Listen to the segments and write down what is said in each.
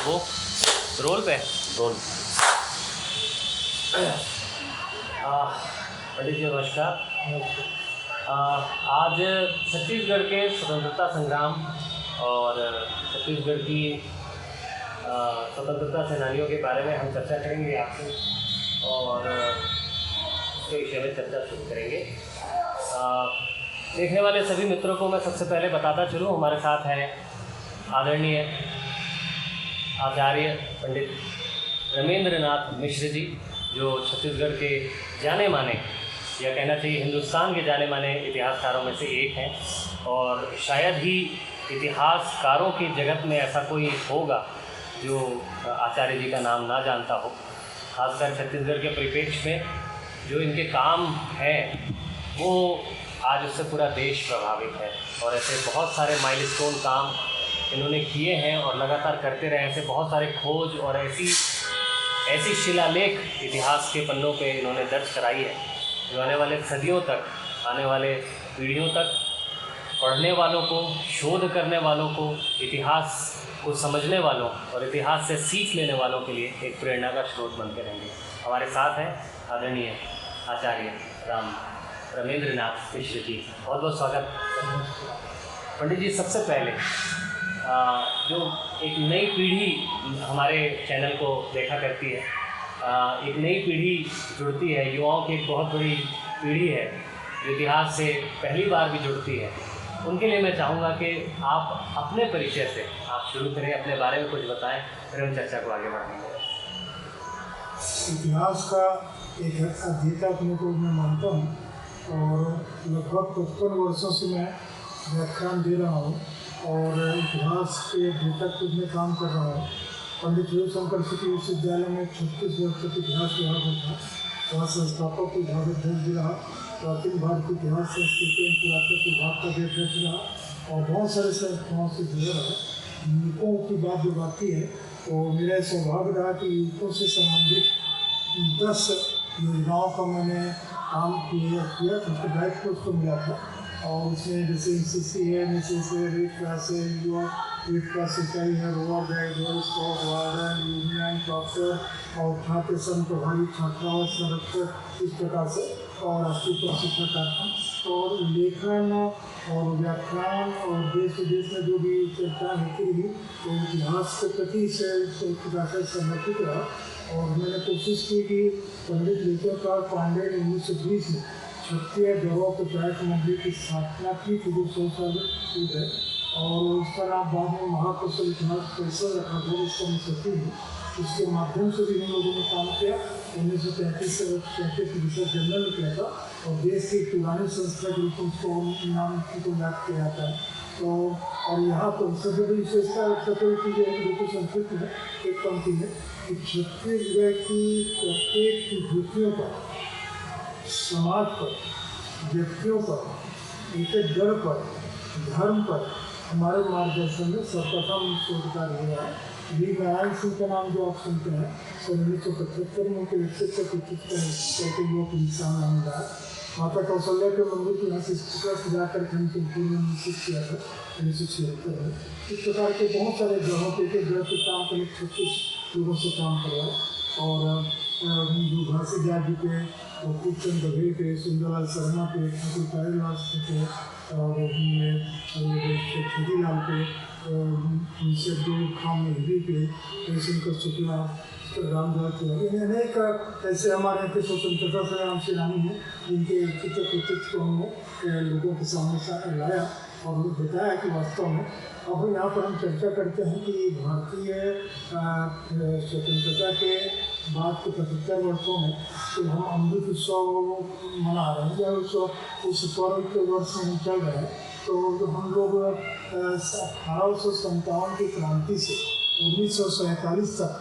वो रोल पे रोल। पंडित जी नमस्कार। आज छत्तीसगढ़ के स्वतंत्रता संग्राम और छत्तीसगढ़ की स्वतंत्रता सेनानियों के बारे में हम चर्चा करेंगे आपसे और इसके विषय में चर्चा शुरू करेंगे। देखने वाले सभी मित्रों को मैं सबसे पहले बताता चलूँ, हमारे साथ है आदरणीय आचार्य पंडित रमेंद्रनाथ मिश्र जी, जो छत्तीसगढ़ के जाने माने, या कहना चाहिए हिंदुस्तान के जाने माने इतिहासकारों में से एक हैं और शायद ही इतिहासकारों की जगत में ऐसा कोई होगा जो आचार्य जी का नाम ना जानता हो। खासकर छत्तीसगढ़ के परिप्रेक्ष्य में जो इनके काम हैं वो आज उससे पूरा देश प्रभावित है और ऐसे बहुत सारे माइलस्टोन काम इन्होंने किए हैं और लगातार करते रहे। ऐसे बहुत सारे खोज और ऐसी शिलालेख इतिहास के पन्नों पे इन्होंने दर्ज कराई है जो आने वाले सदियों तक, आने वाले पीढ़ियों तक पढ़ने वालों को, शोध करने वालों को, इतिहास को समझने वालों और इतिहास से सीख लेने वालों के लिए एक प्रेरणा का स्रोत बनते रहेंगे। हमारे साथ हैं आदरणीय आचार्य रमेंद्रनाथ मिश्र जी, बहुत बहुत स्वागत। पंडित जी, सबसे पहले जो एक नई पीढ़ी हमारे चैनल को देखा करती है, एक नई पीढ़ी जुड़ती है, युवाओं की एक बहुत बड़ी पीढ़ी है जो इतिहास से पहली बार भी जुड़ती है, उनके लिए मैं चाहूँगा कि आप अपने परिचय से आप शुरू करें, अपने बारे में कुछ बताएं, फिर हम चर्चा को आगे बढ़ाएंगे। इतिहास का एक अध्येता अपने को मैं मानता हूँ और लगभग 55 वर्षों से मैं व्याख्यान दे रहा हूँ और इतिहास के अध्येता के में काम कर रहा हूँ। पंडित रविशंकर शुक्ल विश्वविद्यालय में 36 वर्ष तक इतिहास विभाग में था, वहाँ संस्थापक विभाग अध्यक्ष भी रहा, प्राचीन भारत के इतिहास संस्कृति एवं पुरातत्व विभाग का भी अध्यक्ष रहा और बहुत सारे संस्थाओं से जुड़ा रहा। युवकों की बात जो आती है तो मेरा सौभाग्य रहा कि युवकों से संबंधित 10 योजनाओं का मैंने काम किया, उसको दायित्व उसको मिला था और उसमें जैसे NCC है, NSS है, रेड क्रॉस है, युवा रेड क्रॉस सोसाइटी है, rover guide, scout warden, union doctor और छात्र संघ प्रभावी छात्रावास संरक्षक, इस प्रकार से और राष्ट्रीय प्रशिक्षण कार्यक्रम और लेखन और व्याख्यान और देश विदेश में जो भी चर्चा होती रही तो इतिहास के प्रति से समर्पित रहा। और मैंने कोशिश की कि पंडित लेखककार पांडे ने 1920 में क्षत्रिय गौरव पंचायत मंडली की स्थापना की थी जो 100 साल है और उसका नाम बाद में महाकौशल इतिहास परिषद रखा था, जिसका मैं सचिव हूँ। उसके माध्यम से भी हम लोगों ने काम किया। 1933 से 1935 रिसर्च जनरल में किया था और देश की पुरानी संस्था के रूप में उसको नाम को याद किया जाता है। तो और यहाँ पर सबसे बड़ी विशेषता चीज़ है कि संस्कृत में एक पंक्ति में कि छत्तीसगढ़ की प्रत्येक विभूतियों पर, समाज पर, व्यक्तियों पर, उनके दल पर, धर्म पर हमारे मार्गदर्शन में सर्वप्रथम शोधकार हुआ है। वी नारायण सिंह का नाम जो आप सुनते हैं 1975 में उनके विकसित करके युवक इंसान नाम रहा। माता कौशल्या के मंदिर के यहाँ से सजा कर निश्चित किया था 1976 में। इस प्रकार के बहुत सारे ग्रहों के ग्रह के काम के 36 लोगों से काम करवाया और घासी जात जी पे, कुलचंद बघेल पे, सुंदरलाल शर्मा पे, ठाकुर कालीलाल पे और छोटी लाल पे, खाम मेहदी पे, जयशंकर शुक्ला, रामदास तिवारी, अनेक ऐसे हमारे यहाँ के स्वतंत्रता संग्राम सेनानी हैं जिनके चित्र कृतित्व को हमने लोगों के सामने लाया और उन्हें बताया कि वास्तव में अब यहाँ पर हम चर्चा करते हैं कि भारतीय स्वतंत्रता के बाद के 75 वर्षों में तो हम अमृत उत्सव मना रहे हैं, जब उस पर्व के वर्ष में हम चल रहे हैं। तो हम लोग 1857 की क्रांति से 1947 तक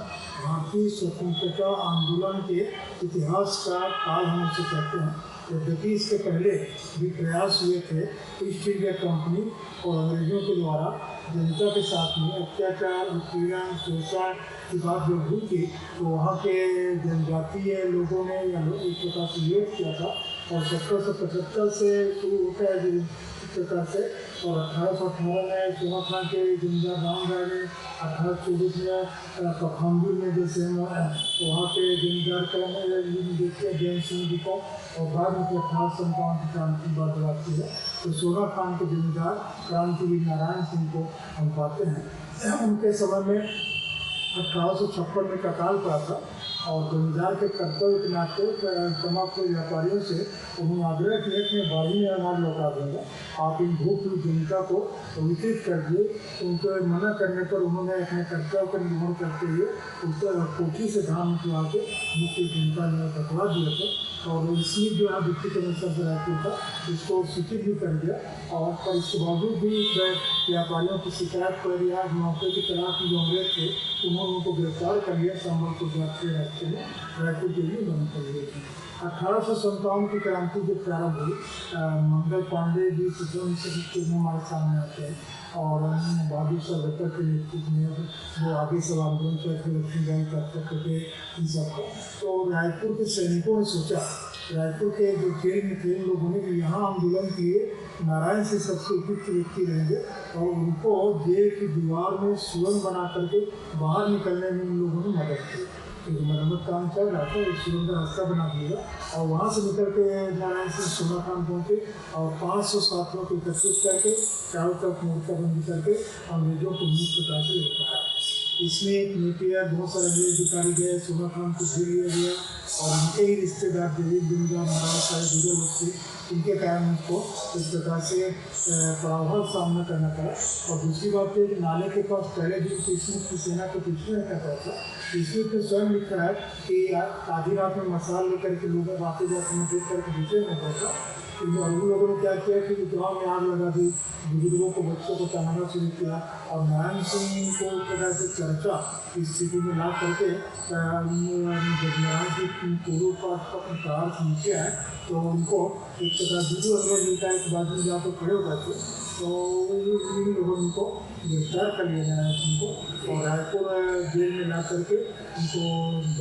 भारतीय स्वतंत्रता आंदोलन के इतिहास का काल हम उसे कहते हैं। यद्यपि इसके पहले भी प्रयास हुए थे ईस्ट इंडिया कंपनी और अंग्रेजों के द्वारा जनता के साथ में अत्याचार, उत्पीड़न, शोषण की बात जब हुई थी तो वहाँ के जनजातीय लोगों ने एक प्रकार से विरोध किया था और 1775 से शुरू होता है प्रकार से। और 1818 में सोना खान के जमींदार राम राय ने 1824 में कफांदुर में जैसे वहाँ पे जमींदार देखिए जैन सिंह जी को, और बाद में 1857 की क्रांति की बात आती है तो सोना खान के जमींदार क्रांतिवीर नारायण सिंह को हम पाते हैं। उनके समय में 1856 में अकाल पड़ा था और जमींदार के कर्तव्य के नाते तमाम व्यापारियों से उन्होंने आग्रह किया कि मैं बाड़ी में अनाज लौटा दूँगा, आप इन भूख जनता को वितरित कर दिए। उनके मना करने पर उन्होंने अपने कर्तव्य का निर्वहन करते हुए उत्तर कोठी से धान निकलवा के मुख्य जनता ने बटवा दिया था। और इसमें जो है डिप्टी कमिश्नर रायपुर था इसको सूचित भी कर दिया। और पर इसके बावजूद भी व्यापारियों की शिकायत पर या मौके की तलाश में जो अंग्रेज थे उन्होंने उनको गिरफ्तार कर लिया। संबलपुर जाते रास्ते में रायपुर के लिए बंद कर दिए थे। 1857 की क्रांति जब प्रारंभ हुई, मंगल पांडे जी से हमारे सामने आते हैं और बहादुर साहब के नेतृत्व में वो आगे सब आंदोलन करके लक्ष्मीबाई का के इन सबका। तो रायपुर के सैनिकों ने सोचा, रायपुर के जो जेल में थे लोगों ने कि यहाँ आंदोलन किए नारायण से सबसे उपयुक्त व्यक्ति रहेंगे और उनको जेल की दीवार में सुरंग बना करके बाहर निकलने में उन लोगों ने मदद की। तो मरम्मत काम चल रहा था, एक सुरंग का रास्ता बना दिया और वहाँ से निकल के नारायण सिंह सोना खान पहुँचे और 500 साथियों को एकत्रित करके चारों तरफ मोर्चाबंदी करके अंग्रेजों को मुक्त प्रकार से रोका। इसमें एक नीतियाँ बहुत सारे अंग्रेज अधिकारी गए, सोना खान को घेर लिया गया और उनके ही रिश्तेदार देवी बिंदा महाराज सारे दूसरे लोग थे, इनके कारण उनको इस प्रकार से पराभव सामना करना पड़ा। और दूसरी बात है कि नाले के पास पहले दिन किस्मत की सेना को पीछे रखा था। इसमें तो स्वयं लिखा है कि आधी रात में मसाल लेकर के लोगों आते जाते में देख करके पीछे में पहुँचा। उन लोगों ने क्या किया कि गाँव में आग लगा दी, बुजुर्गों को बच्चों को तनाना शुरू किया और नारायण सिंह को एक प्रकार से चर्चा की स्थिति में ला करके जब नारायण सिंह पूर्व कार से नीचे आए तो उनको एक प्रकार दूसरे अंग्रेज नेता एक बाजू में जहाँ पर खड़े हो गए थे तो इन लोगों ने उनको गिरफ्तार कर लिया नारायण सिंह को और रायपुर जेल में ला करके उनको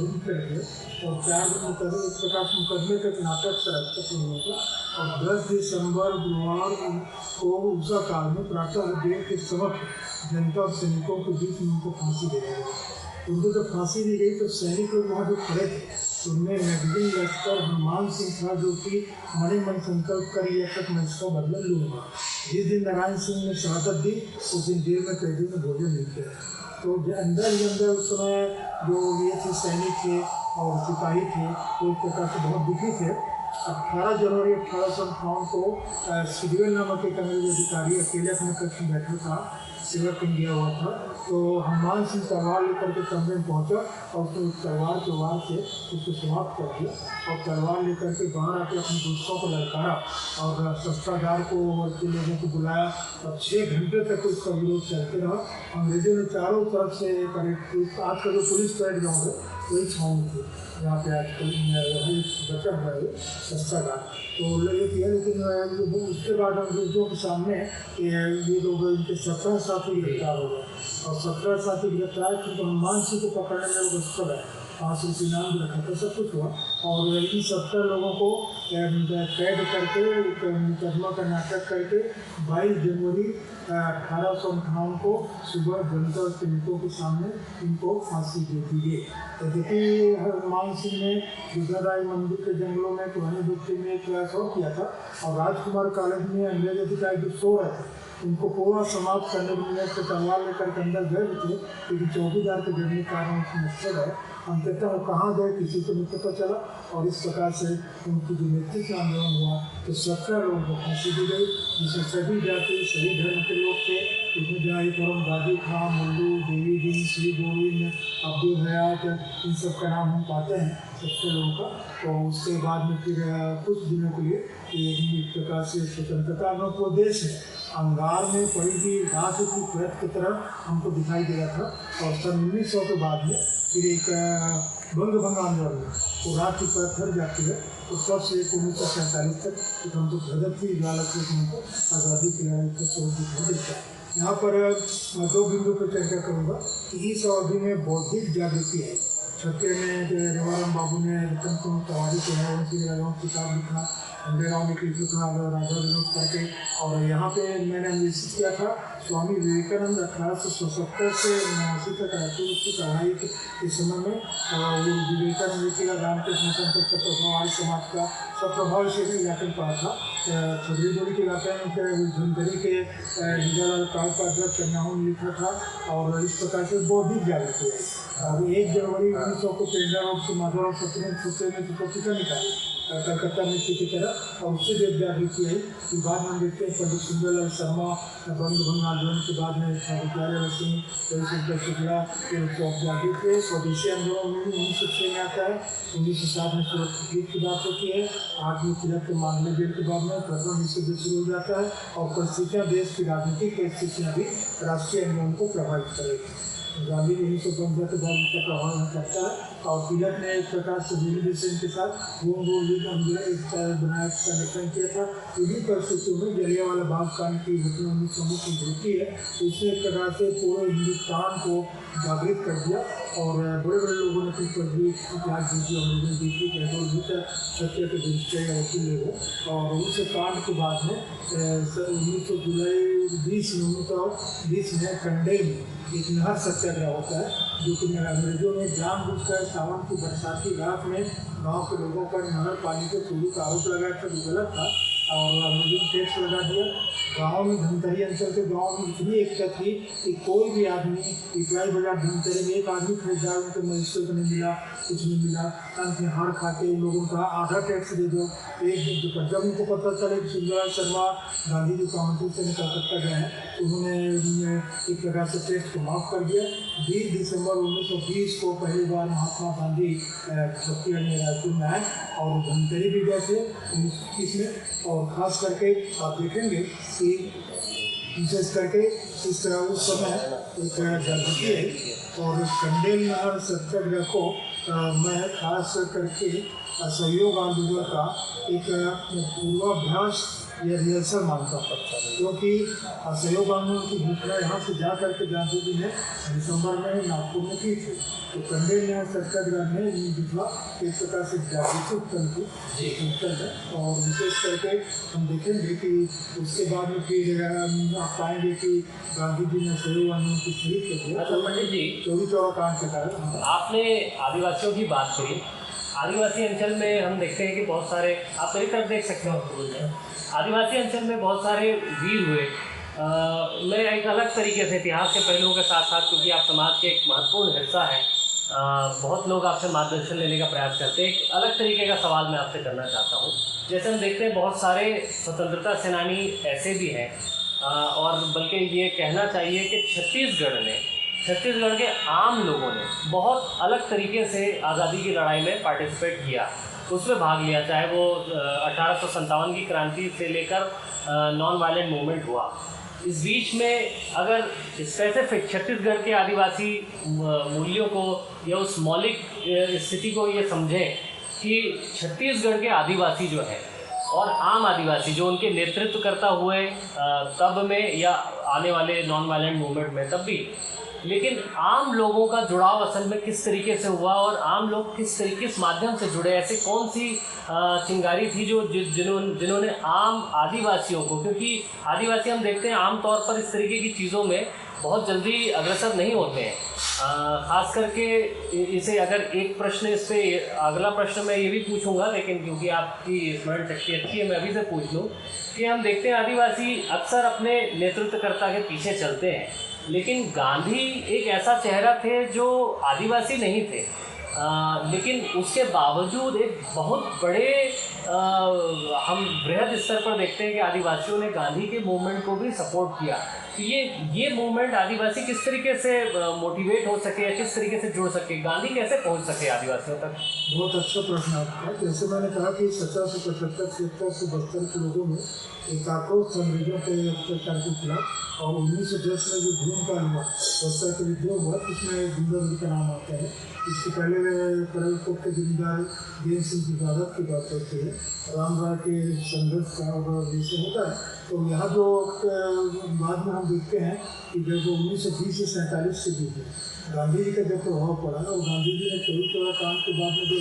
बंद कर दिया और 4 दिन एक प्रकार से मुकदमे का नाटक सफल हुआ था। और 10 दिसंबर गुरुवार को उषा काल में प्रातः जेल के समक्ष जनता और सैनिकों के बीच में उनको फांसी दे दी गई। उनको जब फांसी दी गई तो सैनिक लोग वहाँ जो खड़े थे उनमें मैगजीन लश्कर हनुमान सिंह था जो कि मन ही मन संकल्प कर लिया तक मैं इसका बदला लूँगा। जिस दिन नारायण सिंह ने शहादत दी उस दिन जेल में कैदी में भोजन मिलते हैं। तो अंदर ही अंदर उस समय जो ये थे सैनिक थे और सिपाही थे वो एक प्रकार से बहुत दुखी थे। 18 जनवरी 1858 को सिडवेल नामक एक अंग्रेज अधिकारी अकेले अपने कक्ष में बैठा था, सेवा किया हुआ था। तो हनुमान सिंह तलवार लेकर के कमरे में पहुंचा और उसने उस तलवार के वार से उसको समाप्त कर दिया और तलवार लेकर के बाहर आके अपने दोस्तों को ललकारा और शस्त्रागार को के लोगों को बुलाया और 6 घंटे तक उसका विरोध चलते रहा। अंग्रेजों ने चारों तरफ से आज का जो पुलिस परेड ग्राउंड है वही छाउनी थी यहाँ पे आजकल वही बचा हुआ है शस्त्रागार। तो ये किया लेकिन उसके बाद अंग्रेजों के सामने ये लोग इनके 17 साथी गिरफ्तार हो गए और 17 साथी गिरफ्तार क्योंकि हनुमान सिंह को पकड़ने में लोग सफल है, 5 रुपये इनाम भी रखा था, सब कुछ हुआ। और इन 17 लोगों को कैद करके मुकदमा का नाटक करके 22 जनवरी 1858 को सुबह जनता और सैनिकों के सामने इनको फांसी दे दी गई। तो देखिए हनुमान सिंह ने दुर्गाराय मंदिर के जंगलों में पुरानी दुर्ग में एक क्लास और किया था और राजकुमार कॉलेज में अंग्रेज अधिकारी जो सो रहे थे उनको पूरा समाप्त करने के लिए तलवार लेकर के अंदर गए थे लेकिन चौकीदार के गिरने के कारण उसमें नष्ट है। अंततः वो कहाँ गए किसी को नहीं पता चला और इस प्रकार से उनकी जो नेतृत्व आंदोलन हुआ तो 17 लोगों को फांसी दी गई जिसमें सभी जाति सभी धर्म के लोग थे। उसमें जहाँ परम गाजी खां, मुल्लू, देवी दिन, श्री गोविंद, अब्दुल हयात इन सब का नाम हम पाते हैं 17 लोगों का। तो उसके बाद में फिर कुछ दिनों के लिए एक प्रकार से स्वतंत्रता में वो देश है अंगार में पड़ी हुई रात की प्रेत की तरह हमको दिखाई दे रहा था। और सन 1900 के बाद में फिर एक बंग आंदोलन वो रात की प्रेत हट जाती है तो तब से 1947 तक एक हमको भगत की ज्वाला से हमको आज़ादी के लिए सोच दिखाई देता है। यहाँ पर मैं 2 बिंदु पर चर्चा करूँगा कि इस अवधि में बौद्धिक जागृति है। छत्तीस में रेवाराम बाबू ने रतन कुमार तिवारी के है उनकी किताब लिखा खंडे राव ने लिखा था राजा विनोद करके। और यहाँ पे मैंने अन्वेषित किया था स्वामी विवेकानंद 1877 से 89 तक रायपुर की पढ़ाई के समय में वो विवेकानंद जी का रामकृष्ण मिशन का प्रभाव आर्य समाज का सब प्रभावशाली इलाके में पढ़ा था। छतरीदोरी के इलाके में धनगरी के हिजालाल काल का अध्यक्ष चन्नाहू ने लिखा था। और इस प्रकार से बौद्धिक जागृति है। और 1 जनवरी 1900 को पेंडा रोड से माधव और सत्येंद्र ने पत्रिका निकाली कलकत्ता में की तरह। और उससे जब जागृति आई तो बाद में देखते हैं पंडित सुंदरलाल शर्मा बंग भंग आंदोलन के बाद में विद्यालय सिंह रविशंकर शुक्ला जागृत हुए। स्वदेशी आंदोलन में 1906 में आता है। 1907 में सूरत की बात होती है। 8वीं तिलक के मामले जेल के बाद में प्रथम विश्व युद्ध शुरू हो जाता है। और परिस्थितियाँ देश की राजनीतिक परिस्थितियाँ भी राष्ट्रीय आंदोलन को प्रभावित करेगी। गांधी जी 1915 के बाद इसका प्रभाव करता है। और तिलक ने एक प्रकार से दिल्ली सेन के साथ गोल लीग एक बनाया संगठन किया था। इन्हीं परिस्थितियों में जलियांवाला बाग कांड की घटना 1919 में होती है। इसने एक प्रकार से पूरे हिंदुस्तान को जागृत कर दिया। और बड़े बड़े लोगों ने फिर इतिहास जीती अंग्रेजों जीती कैसे सत्य के दृष्टि वकील लोगों। और उस कांड के बाद में 1920 में कंडेल में एक नहर सत्याग्रह होता है, जो कि अंग्रेजों ने जानबूझकर सावन की बरसात की रात में गांव के लोगों पर नहर पानी के चोरी का आरोप लगाया था, जो गलत था। और अंग्रेजों ने टैक्स लगा दिया। गाँव में धमतरी अंचल के गाँव में इतनी एकता थी कि कोई भी आदमी इकलाई बाजार धमतरी में एक आदमी खरीदार उनको मजिस्ट्रेट नहीं मिला, कुछ नहीं मिला। अंत में हार खा के उन लोगों का आधा टैक्स दे दो। जब उनको पता चले कि सुंदरलाल शर्मा गांधी जी काउंसिल से कलकत्ता गए हैं, उन्होंने एक प्रकार से टैक्स को माफ़ कर दिया। 20 दिसंबर 1920 को पहली बार महात्मा गांधी छत्तीसगढ़ में रायपुर में आए और धमतरी भी गए थे 1921 में। और ख़ास करके आप देखेंगे कि विशेष करके इस तरह उस समय एक जागृति है। और कंडेल नहर सत्याग्रह को मैं खास करके असहयोग आंदोलन का एक पूर्वाभ्यास या रिहर्सल मानता हूँ, क्योंकि असहयोग आंदोलन की घोषणा यहाँ से जा करके गांधी जी ने दिसंबर में नागपुर में की थी। तो कंडेल नहर सत्याग्रह में दिखा एक प्रकार से जागृति उत्पन्न की है। और विशेष करके हम देखेंगे कि उसके बाद में फिर आप पाएंगे कि गांधी जी ने सहयोग आंदोलन की शहीद कर दिया। अच्छा पंडित जी, चौरी चौरा कांड के कारण आपने आदिवासियों की बात करी। आदिवासी अंचल में हम देखते हैं कि बहुत सारे, आप मेरी तरफ देख सकते हो, आदिवासी अंचल में बहुत सारे वीर हुए। मैं एक अलग तरीके से इतिहास के पहलुओं के साथ साथ, क्योंकि आप समाज के एक महत्वपूर्ण हिस्सा हैं, बहुत लोग आपसे मार्गदर्शन लेने का प्रयास करते हैं। एक अलग तरीके का सवाल मैं आपसे करना चाहता हूँ। जैसे हम देखते हैं बहुत सारे स्वतंत्रता सेनानी ऐसे भी हैं, और बल्कि ये कहना चाहिए कि छत्तीसगढ़ के आम लोगों ने बहुत अलग तरीके से आज़ादी की लड़ाई में पार्टिसिपेट किया, उसमें भाग लिया। चाहे वो 1857 की क्रांति से लेकर नॉन वायलेंट मूवमेंट हुआ। इस बीच में अगर स्पेसिफिक छत्तीसगढ़ के आदिवासी मूल्यों को या उस मौलिक स्थिति को ये समझें कि छत्तीसगढ़ के आदिवासी जो है और आम आदिवासी जो उनके नेतृत्व करता हुए तब में या आने वाले नॉन वायलेंट मूवमेंट में तब भी, लेकिन आम लोगों का जुड़ाव असल में किस तरीके से हुआ और आम लोग किस माध्यम से जुड़े, ऐसे कौन सी चिंगारी थी जो जिन्होंने आम आदिवासियों को, क्योंकि आदिवासी हम देखते हैं आमतौर पर इस तरीके की चीज़ों में बहुत जल्दी अग्रसर नहीं होते हैं। ख़ास करके इसे अगर एक प्रश्न इस पर अगला प्रश्न मैं ये भी पूछूंगा, लेकिन क्योंकि आपकी स्मरण शक्ति अच्छी है मैं अभी से पूछ लूँ कि हम देखते हैं आदिवासी अक्सर अपने नेतृत्वकर्ता के पीछे चलते हैं, लेकिन गांधी एक ऐसा चेहरा थे जो आदिवासी नहीं थे, लेकिन उसके बावजूद एक बहुत बड़े हम बृहद स्तर पर देखते हैं कि आदिवासियों ने गांधी के मूवमेंट को भी सपोर्ट किया। तो ये मूवमेंट आदिवासी किस तरीके से मोटिवेट हो सके या किस तरीके से जुड़ सके, गांधी कैसे पहुंच सके आदिवासियों तक? बहुत अच्छा प्रश्न आपका। जैसे मैंने कहा कि 1775 से 72 के लोगों में एक आक्रोश अंग्रेजों के अत्याचार के खिलाफ, और 1910 में जो भूमिकाल हुआ बस्तर के विद्रोह हुआ, उसमें जिंदाबाद का नाम आता है। इसके पहले करलकोट के जिम्मेदार देव सिंह की इबादत की बात होती है, राम राय के संघर्ष का जैसे होता है। तो यहाँ जो बाद में हम देखते हैं कि जब 1920 से 47 के बीच में गांधी जी का जब प्रभाव पड़ा और गांधी जी ने कई तरह काम के बाद में जो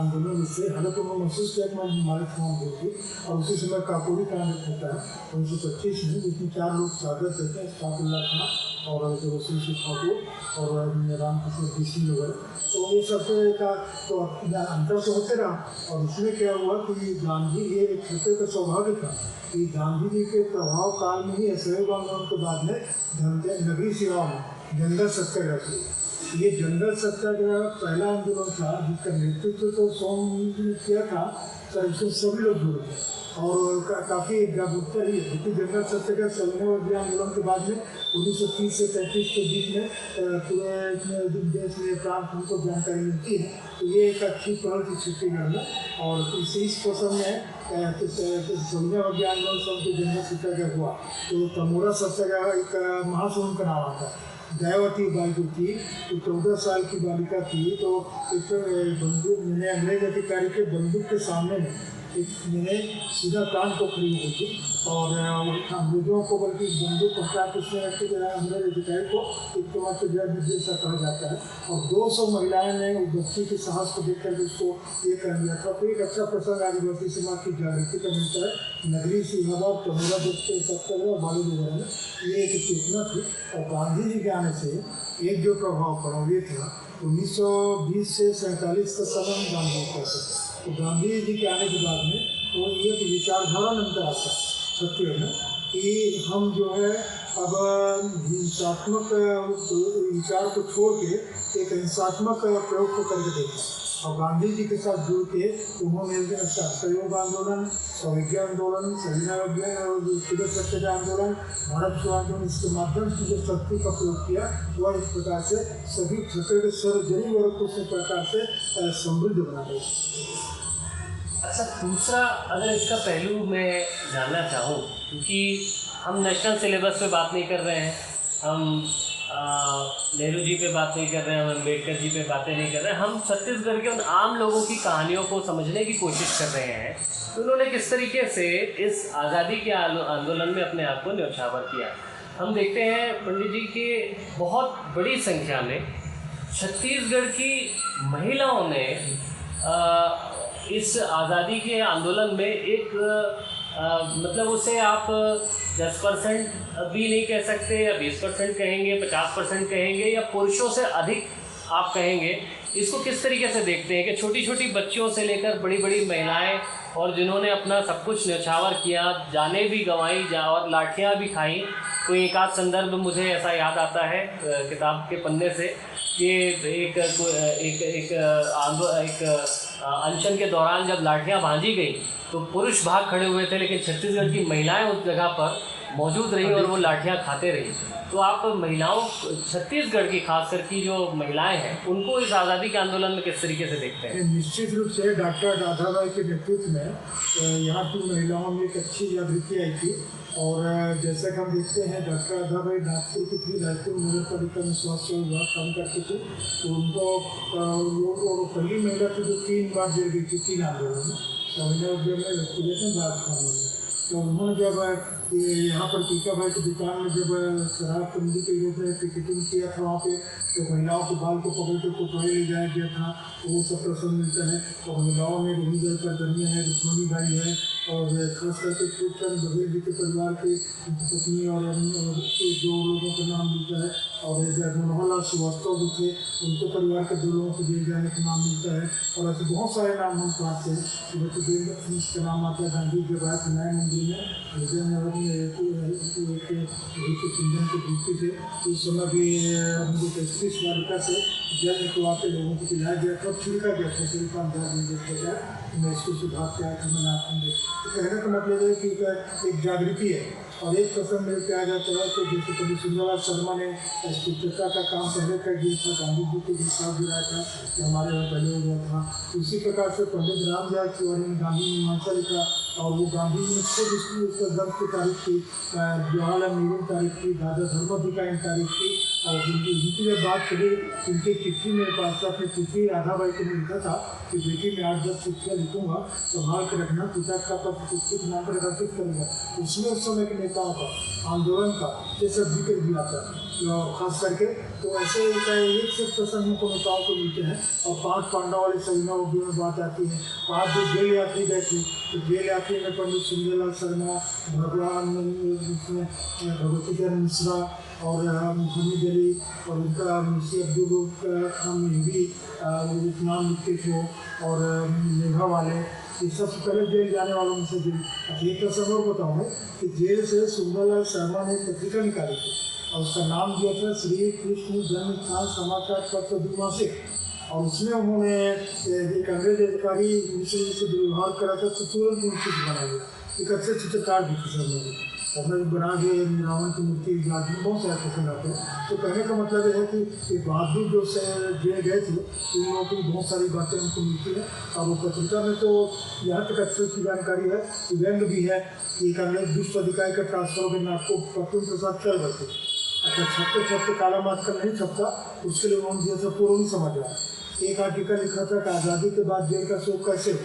आंदोलन से हालांकि उन्होंने महसूस किया कि मैं हमारे खिलाफ होगी, और उसी समय काकोरी कांड होता है 1925 में, जिसमें 4 लोग शहादत देते हैं, इस्ताकुल्लाह खां और रसूल ठाकुर और रामकृष्ण बिस्मिल वगैरह। तो ये सब का तो अंतर तो होते रहा। और इसमें क्या हुआ कि गांधी ये एक क्षेत्र का सौभाग्य था कि गांधी जी के प्रभाव काल में ही असहयोग आंदोलन के बाद में नगरीय सेवा में जंगल सत्याग्रह किया। ये जंगल सत्याग्रह पहला आंदोलन था जिसका नेतृत्व तो सोम ने किया था, सर इसमें सभी लोग जुड़े थे और काफ़ी जागरूकता ही है, क्योंकि जंगल सत्याग्रह सविनय आंदोलन के बाद में 1930 से 35 के बीच में पूरे देश में प्रांत हमको जानकारी मिलती है। तो ये एक अच्छी पहल थी छत्तीसगढ़ में। और इस प्रसंग में सविनय आंदोलन सब जो जंगल सत्याग्रह हुआ तो तमोरा सत्याग्रह एक महासमुद्र का नाम आता है। दयावती बाई जो थी तो 14 साल की बालिका थी, तो एक बंदूक मैंने अंग्रेज अधिकारी के बंदूक के सामने में मैंने सीधा कान को खड़ी हुई थी और अंग्रेजों को बल्कि बंदूक पकड़ा के उसने अंग्रेज अधिकारी को एक तरह से जय निर्देशा कहा जाता है। और 200 महिलाएं ने उस बच्ची के साहस को देख कर उसको ये कर दिया था। तो एक अच्छा प्रसंग आदिवासी समाज की जागृति का मिलता है। नगरीय सेवा तमोरा देखते सत्याग्रह बालू वगैरह में ये एक चेतना थी। और गांधी जी के आने से एक जो प्रभाव पड़ा ये था 1920 से 47 का समय गांधी कहते थे। तो गांधी जी के आने के बाद में तो एक विचारधारा नंतर आता है छत्तीसगढ़ में कि हम जो है अब हिंसात्मक विचार को छोड़ के एक हिंसात्मक प्रयोग को करके देखें। और गांधी जी के साथ जुड़ के उन्होंने सहयोग आंदोलन, सौविज्ञ आंदोलन, सविनय सत्याग्रह आंदोलन, भारत छोड़ो आंदोलन, इसके माध्यम से जो शक्ति का प्रयोग किया वह इस प्रकार से सभी क्षेत्र के सर्वजनीन वर्ग को इस प्रकार से समृद्ध बना गया। अच्छा, दूसरा अगर इसका पहलू मैं जानना चाहूँ, क्योंकि हम नेशनल सिलेबस पे बात नहीं कर रहे हैं, हम नेहरू जी पे बात नहीं कर रहे हैं, हम अम्बेडकर जी पे बातें नहीं कर रहे हैं, हम छत्तीसगढ़ के उन आम लोगों की कहानियों को समझने की कोशिश कर रहे हैं तो उन्होंने किस तरीके से इस आज़ादी के आंदोलन में अपने आप को न्यौछावर किया। हम देखते हैं पंडित जी के बहुत बड़ी संख्या में छत्तीसगढ़ की महिलाओं ने इस आज़ादी के आंदोलन में एक मतलब उसे आप 10% भी नहीं कह सकते या 20% कहेंगे, 50% कहेंगे या पुरुषों से अधिक आप कहेंगे। इसको किस तरीके से देखते हैं कि छोटी छोटी बच्चियों से लेकर बड़ी बड़ी महिलाएं और जिन्होंने अपना सब कुछ न्यौछावर किया, जानें भी गंवाई और लाठियां भी खाई। कोई एक आध संदर्भ मुझे ऐसा याद आता है किताब के पन्ने से कि एक अनशन के दौरान जब लाठियां भांजी गई तो पुरुष भाग खड़े हुए थे, लेकिन छत्तीसगढ़ की महिलाएं उस जगह पर मौजूद रही और वो लाठियां खाते रही। तो आप महिलाओं, छत्तीसगढ़ की खासकर की जो महिलाएं हैं, उनको इस आज़ादी के आंदोलन में किस तरीके से देखते हैं? निश्चित रूप से डॉक्टर राधाबाई के नेतृत्व में यहाँ की महिलाओं में एक अच्छी जागृति आई थी। और जैसा कि हम देखते हैं डॉक्टर राधाबाई नागपुर की थी, रायपुर नगर पालिका में स्वास्थ्य विभाग काम करते थे। तो उनको पहली महिला थी जो 3 बार जेल गई थी 3 आंदोलन में, सविनय में, व्यक्तिगत राजभवन में। तो उन्होंने जब यहाँ पर टीका भाई की दुकान में जब शराब बंदी के रूप में टिकटिंग किया था वहाँ पे, तो महिलाओं के बाल को पकड़ के कोतवाली ले जाया गया था। तो वो सब प्रसंग मिलता है। और महिलाओं में रोहिंग्या का धर्मिया है, रुक्मणी बाई है, और खास करके खूबचंद बघेल जी के परिवार के पत्नी और 2 लोगों का नाम मिलता है। और मनोहर लाल श्रीवास्तव जो थे उनके परिवार के 2 लोगों को जेल जाने का नाम मिलता है। और ऐसे बहुत सारे नाम हम पाते हैं। का नाम आता है। गांधी जब आए थे नए मंदिर में विजय नगर में चिंतन की दृष्टि से उस समय भी उनको 35 बालिका से जल निकलवा के लोगों को पिलाया गया था, छिड़का गया था। मैं इसको सुधार के आया था, मैंने आपको तो कहने का मतलब है कि एक जागृति है। और एक प्रसंग मेरे पे आ जाता है तो जैसे कभी सुंदरलाल शर्मा ने स्पष्टता का काम पहले कर दिया था, गांधी जी के भी साथ गिराया था कि हमारे यहाँ पहले हो गया था। उसी प्रकार से पंडित रामदयाल तिवारी ने गांधी मीमांसा लिखा और वो गांधी जी ने खुद उसका दर्द की तारीफ की, जवाहरलाल नेहरू तारीफ की, दादा धर्मों की तारीफ की। और उनकी जब बात करी, उनकी चिट्ठी मेरे पास था, अपनी चिट्ठी राधा भाई को लिखा था कि बेटी मैं 8-10 चिट्ठियाँ लिखूँगा, संभाल के रखना, पिता का पत्र चिट्ठी के नाम पर एकत्रित करेगा। उसमें उस समय के नेताओं का, आंदोलन का ये सब जिक्र भी आता है खास करके। तो ऐसे एक से प्रसंग हमको नेताओं को मिलते हैं। और 5 पांडव वाली सविना उद्योग में बात आती है। 5 जो जेल यात्री गए थे, तो जेल यात्री में पंडित सुंदरलाल शर्मा, भगवान भगवती चरण मिश्रा और हमीद अली और उनका मुंशी अब्दुल मेहदी नाम लिखते थे, और मेघा वाले, ये सबसे पहले जेल जाने वालों में से जेल। एक प्रसंग और बताऊँ मैं कि जेल से सुंदरलाल शर्मा ने एक पत्रिका निकाली थी और उसका नाम दिया था श्री कृष्ण जन्मस्थान समाचार पत्र द्विमासिक। और उसमें उन्होंने एक अंग्रेज अधिकारी मिश्र जी से दुर्व्यवहार करा था, तो तुरंत उनकी बना दिया। एक अच्छे चित्रकार भी थे सब लोग, और बना के रावण की मूर्ति बहुत सारे पसंद आते हैं। तो कहने का मतलब ये है कि बहादुर जो जेल गए थे, इन लोगों की बहुत सारी बातें हमको मिलती हैं। और वो पत्रिका में तो यहाँ तक अच्छी की जानकारी है, व्यंग भी है कि एक अंग्रेज दुष्ट अधिकारी का ट्रांसफर हो गया, आपको पत्तन प्रसाद चल रहे थे। अच्छा, छपते काला आजकल नहीं छपता, उसके लिए उन्होंने दिया था पूर्व नहीं समझ रहा। एक आर्टिकल लिखा था कि आज़ादी के बाद जेल का शोक कैसे हो।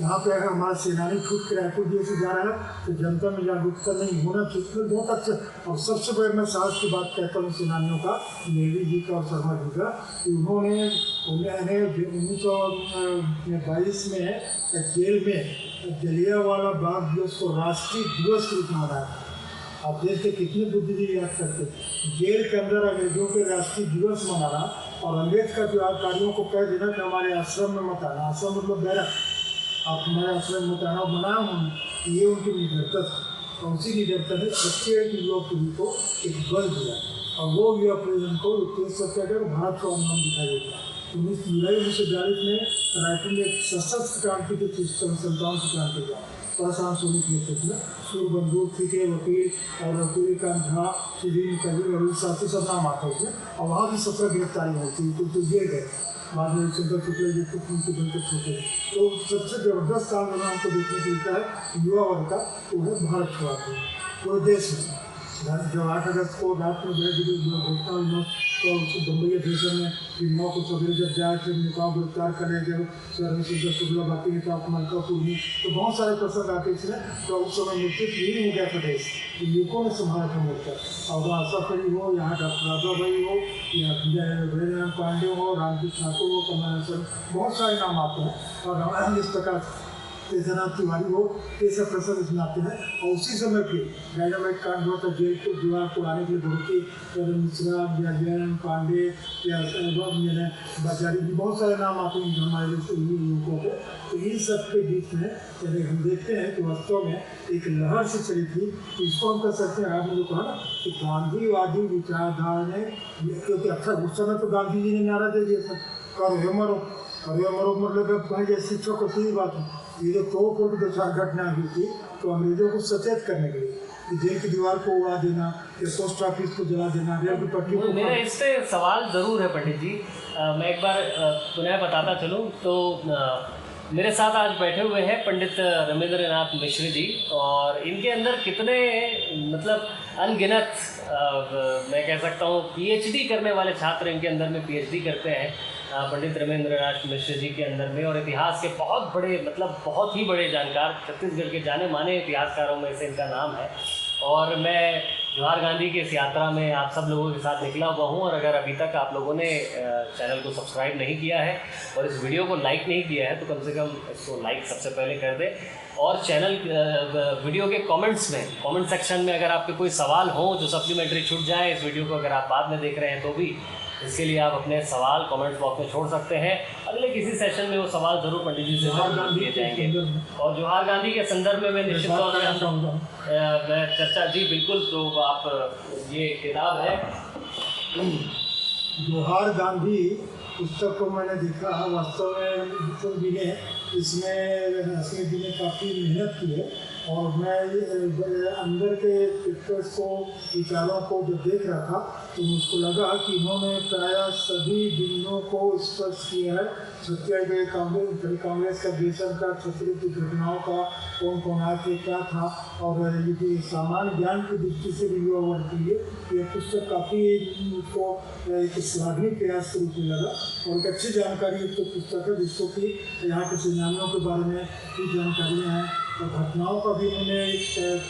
यहाँ पे अगर हमारा सेनानी छूट के रायपुर जेल से जा रहा है तो जनता में जागरूकता नहीं होना चाहिए। बहुत अच्छा, और सबसे बड़े मैं साहस की बात कहता हूँ सेनानियों का, नेहरू जी का और शर्मा जी का, कि उन्होंने 1922 में जेल में जलियांवाला बाग दिवस को राष्ट्रीय दिवस के रूप में मनाया। आप देश के कितने बुद्धिजीवी याद करते हैं। जेल के अंदर अंग्रेजों के राष्ट्रीय दिवस मनाना और अंग्रेज का त्योहारियों को कह देना कि हमारे आश्रम में मत आना। आश्रम मतलब बैरक, आप हमारे आश्रम में मत आना बनाया उन्होंने, ये उनकी निडरता थी। और उसी निडरता ने प्रत्येक युवा पीढ़ी को एक बल दिया, और वो युवा पीढ़ी को 21 भारत का अनुमान दिखाई देता है। 19 जुलाई 1942 में रायपुर में एक सशस्त्र क्रांति की 57 की क्रांति हुआ। परेशान सोने के लिए सूर बंदूक थी के वकील और वकील का झा सुदीन कबीर और साथी सब नाम आता है उसमें। और वहाँ भी 17 गिरफ्तारी होती तो जेल गए। बाद में चंद्र शुक्ल जी उनके बनते छोटे। तो सबसे ज़बरदस्त आंदोलन हमको देखने को मिलता है युवा वर्ग का, वो है भारत छोड़ा पूरे देश में। जब 8 अगस्त को रात में बड़े घोषणा हुई तो बम्बई स्टेशन में फिल्मों को सवेरे जब जाए थे नेताओं गिरफ्तार करने जब शरण सुंदर शुक्ला बाकी नेता मलकापुर में, तो बहुत सारे प्रसंग आते इसमें। तो उस समय निश्चित ही हो गया था देश, युवकों ने संभाला था मोर्चा। और आशा करी हो, यहाँ डॉक्टर राजा भाई हो, या वीरेंद्र पांडे हो, रामकृष्ण ठाकुर हो, कमल सर, बहुत सारे नाम आते हैं। और इस प्रकार तेजनाथ तिवारी हो, ये सब प्रसंग इसमें आते हैं। और उसी समय फिर डायनामाइट कांड हुआ था, जेल को दीवार को आने के लिए भगवती मिश्रा या जयराम पांडे या बाजारी, बहुत सारे नाम आते हैं हमारे युवकों को। तो इन सब के बीच में यदि हम देखते हैं कि वास्तव में एक लहर से चली थी। तो इसको हम कह सकते हैं, आपने जो कहा ना कि गांधीवादी विचारधारा ने, क्योंकि अच्छा उस समय तो गांधी जी ने नारा दे दिया था, करो मरो, मतलब भाई जैसे शिक्षक को सीधी बात है। ये जो तोड़ की 2-4 घटना हुई थी, तो अंग्रेजों को सचेत करने के लिए कि जेल की दीवार को उड़ा देना या पोस्ट ऑफिस को जला देना, रेल की पटरी को। मेरा इससे सवाल ज़रूर है पंडित जी, मैं एक बार पुनः बताता चलूँ तो मेरे साथ आज बैठे हुए हैं पंडित रमेंद्रनाथ मिश्र जी, और इनके अंदर कितने मतलब अनगिनत मैं कह सकता हूँ पीएचडी करने वाले छात्र इनके अंदर में पीएचडी करते हैं पंडित रमेंद्रनाथ मिश्र जी के अंदर में। और इतिहास के बहुत बड़े मतलब बहुत ही बड़े जानकार, छत्तीसगढ़ के जाने माने इतिहासकारों में से इनका नाम है। और मैं जवाहर गांधी की इस यात्रा में आप सब लोगों के साथ निकला हुआ हूँ। और अगर अभी तक आप लोगों ने चैनल को सब्सक्राइब नहीं किया है और इस वीडियो को लाइक नहीं किया है, तो कम से कम इसको लाइक सबसे पहले कर दें। और चैनल वीडियो के कमेंट्स में, कमेंट सेक्शन में अगर आपके कोई सवाल हो जो सप्लीमेंट्री छूट जाए इस वीडियो को अगर आप बाद में देख रहे हैं तो भी, इसके लिए आप अपने सवाल कमेंट बॉक्स में छोड़ सकते हैं। अगले किसी सेशन में वो सवाल जरूर पंडित जी से दिए जाएंगे। और जवाहर गांधी के संदर्भ में मैं निश्चित तौर पर मैं चर्चा जी बिल्कुल, तो आप ये किताब है जवाहर गांधी पुस्तक को मैंने देखा, वास्तव में जी ने इसमें हसमी जी ने काफ़ी मेहनत की है। और मैं अंदर के पिक्चर्स को, विचारों को जब देख रहा था तो मुझको लगा कि इन्होंने प्रायः सभी बिंदुओं को स्पर्श किया है। छत्तीसगढ़ कांग्रेस का बेसन का, छत्तीसगढ़ की घटनाओं का, कौन कौन आए थे, क्या था, और ये सामान्य ज्ञान की दृष्टि से भी युवा वर्ग के लिए यह पुस्तक काफ़ी मुझको एक सराहनीय प्रयास के रूप में लगा और एक अच्छी जानकारी युक्त पुस्तक है, जिसको कि यहाँ के सेनानियों के बारे में भी जानकारियाँ हैं और घटनाओं का भी उन्होंने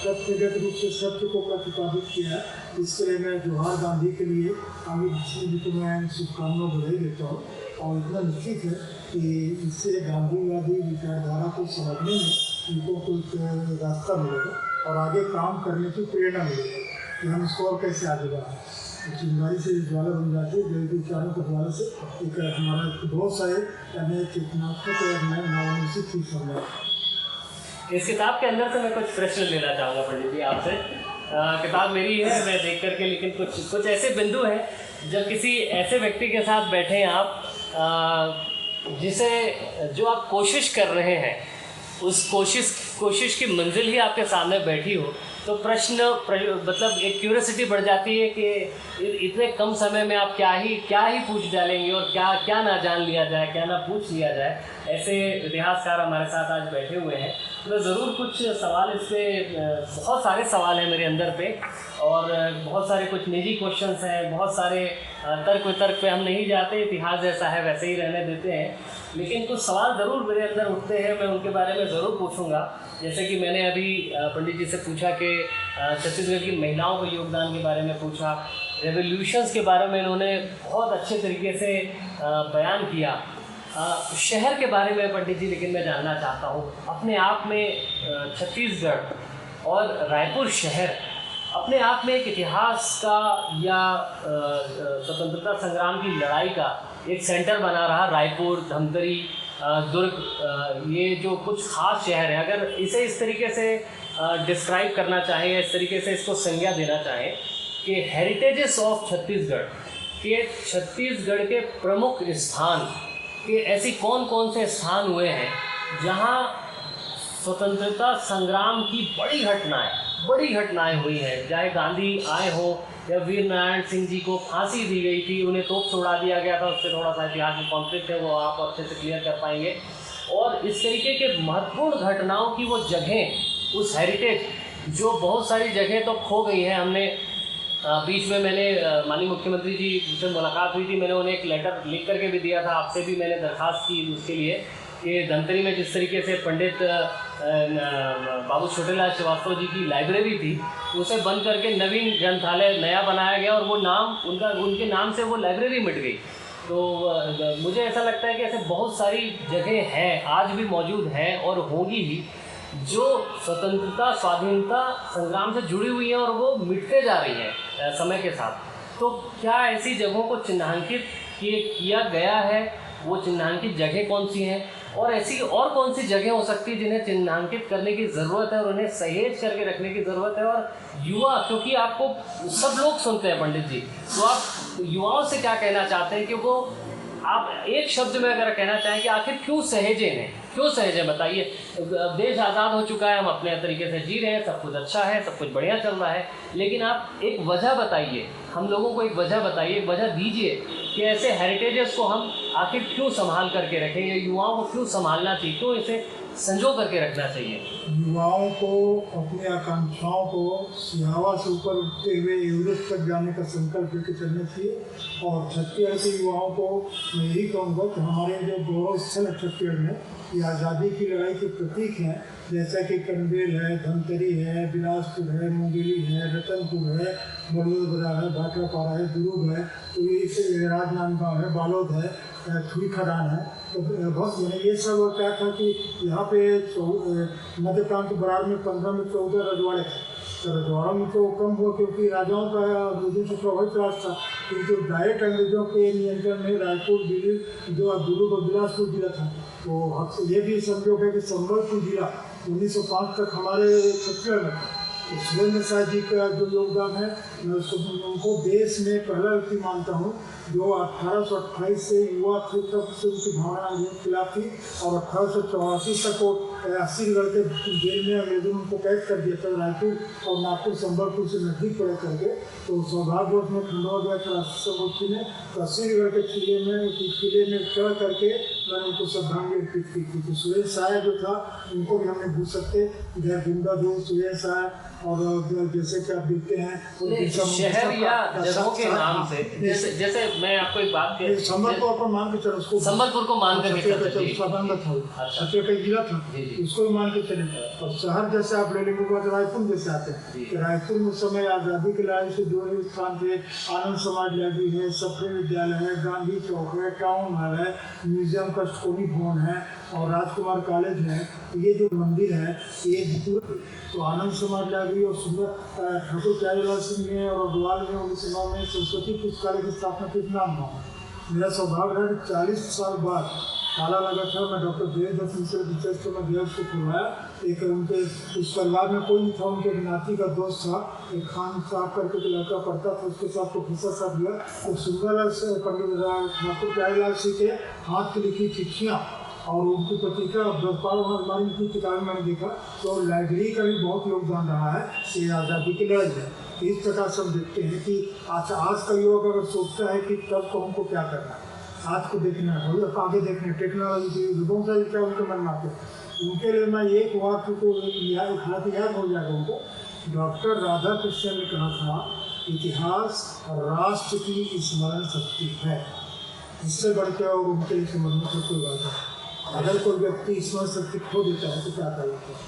तथ्यगत रूप से सत्य को प्रतिपादित किया है। इसके लिए मैं जवाहर गांधी के लिए अमित जी को मैं शुभकामना बधाई देता हूँ और इतना निश्चित है कि इससे गांधीवादी विचारधारा को समझने में उनको कोई रास्ता मिलेगा और आगे काम करने की प्रेरणा मिलेगी कि हम इसको और कैसे आगे बढ़ाएं। चिंगारी से ज्वाला बन जाती है, जैविक विचारों के द्वारा से एक हमारा बहुत सारे नए चेतनात्मक और नए नवानुसित चीज समझा। इस किताब के अंदर से मैं कुछ प्रश्न लेना चाहूँगा पंडित जी आपसे। किताब मेरी है, मैं देख करके, लेकिन कुछ ऐसे बिंदु हैं जब किसी ऐसे व्यक्ति के साथ बैठे हैं आप, जिसे जो आप कोशिश कर रहे हैं, उस कोशिश की मंजिल ही आपके सामने बैठी हो, तो मतलब एक क्यूरियोसिटी बढ़ जाती है कि इतने कम समय में आप क्या ही पूछ डालेंगे और क्या ना जान लिया जाए, क्या ना पूछ लिया जाए। ऐसे इतिहासकार हमारे साथ आज बैठे हुए हैं, तो ज़रूर कुछ सवाल इससे, बहुत सारे सवाल हैं मेरे अंदर पे और बहुत सारे कुछ निजी क्वेश्चंस हैं, बहुत सारे तर्क वितर्क पे हम नहीं जाते, इतिहास जैसा है वैसे ही रहने देते हैं, लेकिन कुछ सवाल ज़रूर मेरे अंदर उठते हैं, मैं उनके बारे में ज़रूर पूछूंगा। जैसे कि मैंने अभी पंडित जी से पूछा कि छत्तीसगढ़ की महिलाओं के योगदान के बारे में पूछा, रेवोल्यूशंस के बारे में इन्होंने बहुत अच्छे तरीके से बयान किया। शहर के बारे में पंडित जी लेकिन मैं जानना चाहता हूँ, अपने आप में छत्तीसगढ़ और रायपुर शहर अपने आप में एक इतिहास का या स्वतंत्रता संग्राम की लड़ाई का एक सेंटर बना रहा। रायपुर, धमतरी, दुर्ग, ये जो कुछ खास शहर हैं, अगर इसे इस तरीके से डिस्क्राइब करना चाहें या इस तरीके से इसको संज्ञा देना चाहें कि हेरिटेजेस ऑफ छत्तीसगढ़, के छत्तीसगढ़ के प्रमुख स्थान कि ऐसी कौन कौन से स्थान हुए हैं जहां स्वतंत्रता संग्राम की बड़ी घटनाएं हुई हैं, चाहे गांधी आए हो या वीर नारायण सिंह जी को फांसी दी गई थी, उन्हें तोप छोड़ा दिया गया था, उससे थोड़ा सा इतिहास में कॉन्फ्लिक्ट है, वो आप अच्छे से क्लियर कर पाएंगे। और इस तरीके के महत्वपूर्ण घटनाओं की वो जगहें, उस हेरिटेज, जो बहुत सारी जगह तो खो गई हैं। हमने बीच में मैंने माननीय मुख्यमंत्री जी से मुलाकात हुई थी, मैंने उन्हें एक लेटर लिख करके भी दिया था, आपसे भी मैंने दरख्वास्त की उसके लिए कि धमतरी में जिस तरीके से पंडित बाबू छोटेलाल श्रीवास्तव जी की लाइब्रेरी थी, उसे बंद करके नवीन ग्रंथालय नया बनाया गया और वो नाम उनके नाम से वो लाइब्रेरी मिट गई। तो मुझे ऐसा लगता है कि ऐसे बहुत सारी जगह हैं, आज भी मौजूद हैं और होंगी भी, जो स्वतंत्रता स्वाधीनता संग्राम से जुड़ी हुई हैं और वो मिटते जा रही हैं समय के साथ। तो क्या ऐसी जगहों को चिन्हांकित किया गया है? वो चिन्हांकित जगह कौन सी हैं और ऐसी और कौन सी जगह हो सकती है जिन्हें चिन्हांकित करने की ज़रूरत है और उन्हें सहेज करके रखने की ज़रूरत है? और युवा, क्योंकि आपको सब लोग सुनते हैं पंडित जी, तो आप युवाओं से क्या कहना चाहते हैं कि वो, आप एक शब्द में अगर कहना चाहें कि आखिर क्यों सहेजे हैं, क्यों सहेजे, बताइए। देश आज़ाद हो चुका है, हम अपने तरीके से जी रहे हैं, सब कुछ अच्छा है, सब कुछ बढ़िया चल रहा है, लेकिन आप एक वजह बताइए, हम लोगों को एक वजह बताइए, एक वजह दीजिए कि ऐसे हेरिटेजेस को हम आखिर क्यों संभाल करके रखें, या युवाओं को क्यों संभालना चाहिए, क्यों इसे संजो करके रखना चाहिए। युवाओं को अपनी आकांक्षाओं को सिहावा से ऊपर उठते हुए एवरेस्ट तक जाने का संकल्प लेकर चलना चाहिए। और छत्तीसगढ़ के युवाओं को मैं यही कहूँगा कि हमारे जो गौरव स्थल है छत्तीसगढ़ में, ये आज़ादी की लड़ाई के प्रतीक हैं, जैसा कि कनबेल है, धमतरी है, बिलासपुर है, मुंगेली है, रतनपुर है, बलौदाबाजार है, भाटापारा है, दुर्ग है, तो ये राजनांदगांव है, बालोद है, थुई खदान है। तो बहुत मैंने ये सब क्या था कि यहाँ पे मध्य प्रांत बरार में 15 में 14 रजवाड़े थे। तो रजवाड़ों में तो कम हुआ क्योंकि राजाओं का अंग्रेजों से प्रभावित राज था, किंतु डायरेक्ट अंग्रेजों के नियंत्रण में रायपुर, दिल्ली, जो दुर्ग और बिलासपुर जिला था। तो ये भी संयोग है कि संबलपुर जिला 1905 तक हमारे छत्तीसगढ़ में था। तो सुरेंद्र शाह जी का जो योगदान है, मैं उनको देश में पहला व्यक्ति मानता हूँ जो 1828 से युवा थे, तब से उनकी भावना के खिलाफ थी और 1884 तक वो अस्सीगढ़ के जेल में अंग्रेजों ने उनको कैद कर दिया था रायपुर और नागपुर संबलपुर से नजदीक पड़ा करके। तो सौभाग्यवश में खंडवा गया था राष्ट्रपति ने, तो अस्सीगढ़ के किले में चढ़ करके मैंने उनको श्रद्धांजलि अर्पित की थी। तो सुरेश साय जो था उनको भी हमने भूल सकते, इधर गुंडा दो सुरेश साय और जैसे कि आप देखते हैं शहर या जगहों के नाम से, जैसे मैं आपको एक बात कह, संबलपुर को मान के चलो, उसको संबलपुर को मान के छत्तीसगढ़ का जिला था उसको भी मान के चले। और शहर जैसे आप ले लेंगे बाद रायपुर जैसे आते हैं, तो रायपुर में समय आज़ादी के लड़ाई से जुड़े स्थान थे, आनंद समाज लाइब्रेरी है, सफरे विद्यालय है, गांधी चौक है, टाउन हॉल है, म्यूजियम का स्टोरी भवन है और राजकुमार कॉलेज है। ये जो मंदिर है ये तो आनंद समाज लाइब्रेरी और सुंदर ठाकुर प्यारेलाल सिंह ने और अग्रवाल ने 1909 में सरस्वती पुस्तकालय की स्थापना की नाम हुआ। मेरा सौभाग्य है कि 40 साल बाद ताला लगा था, मैं डॉक्टर देवदत्त मिश्र रिसर्च में गया, उसको खुलवाया। एक उनके उस परिवार में कोई नहीं था, उनके नाती का दोस्त था, एक खान साहब करके जो लड़का पढ़ता था, उसके साथ प्रोफेसर साहब गया। तो सुंदरलाल पंडित ठाकुर प्यारेलाल सिंह के हाथ की लिखी चिट्ठियाँ और उनकी पत्रिका हमारी की किताबें मैंने देखा। तो लाइब्रेरी का भी बहुत योगदान रहा है ये आज़ादी की लड़ाई है। इस प्रकार से हम देखते हैं कि आज का युवक अगर सोचता है कि तब को हमको क्या करना है, आज को देखना है, आगे देखना है, टेक्नोलॉजी बहुत सारी क्या उनके मन में आते हैं। उनके लिए मैं एक वाक्य को याद हो जाएगा उनको। डॉक्टर राधा कृष्णन ने कहा था, इतिहास राष्ट्र की स्मरण शक्ति है। इससे बढ़ के और उनके लिए समझने की कोई बात है। अगर कोई व्यक्ति स्मरण शक्ति खो देता है तो क्या करेगा?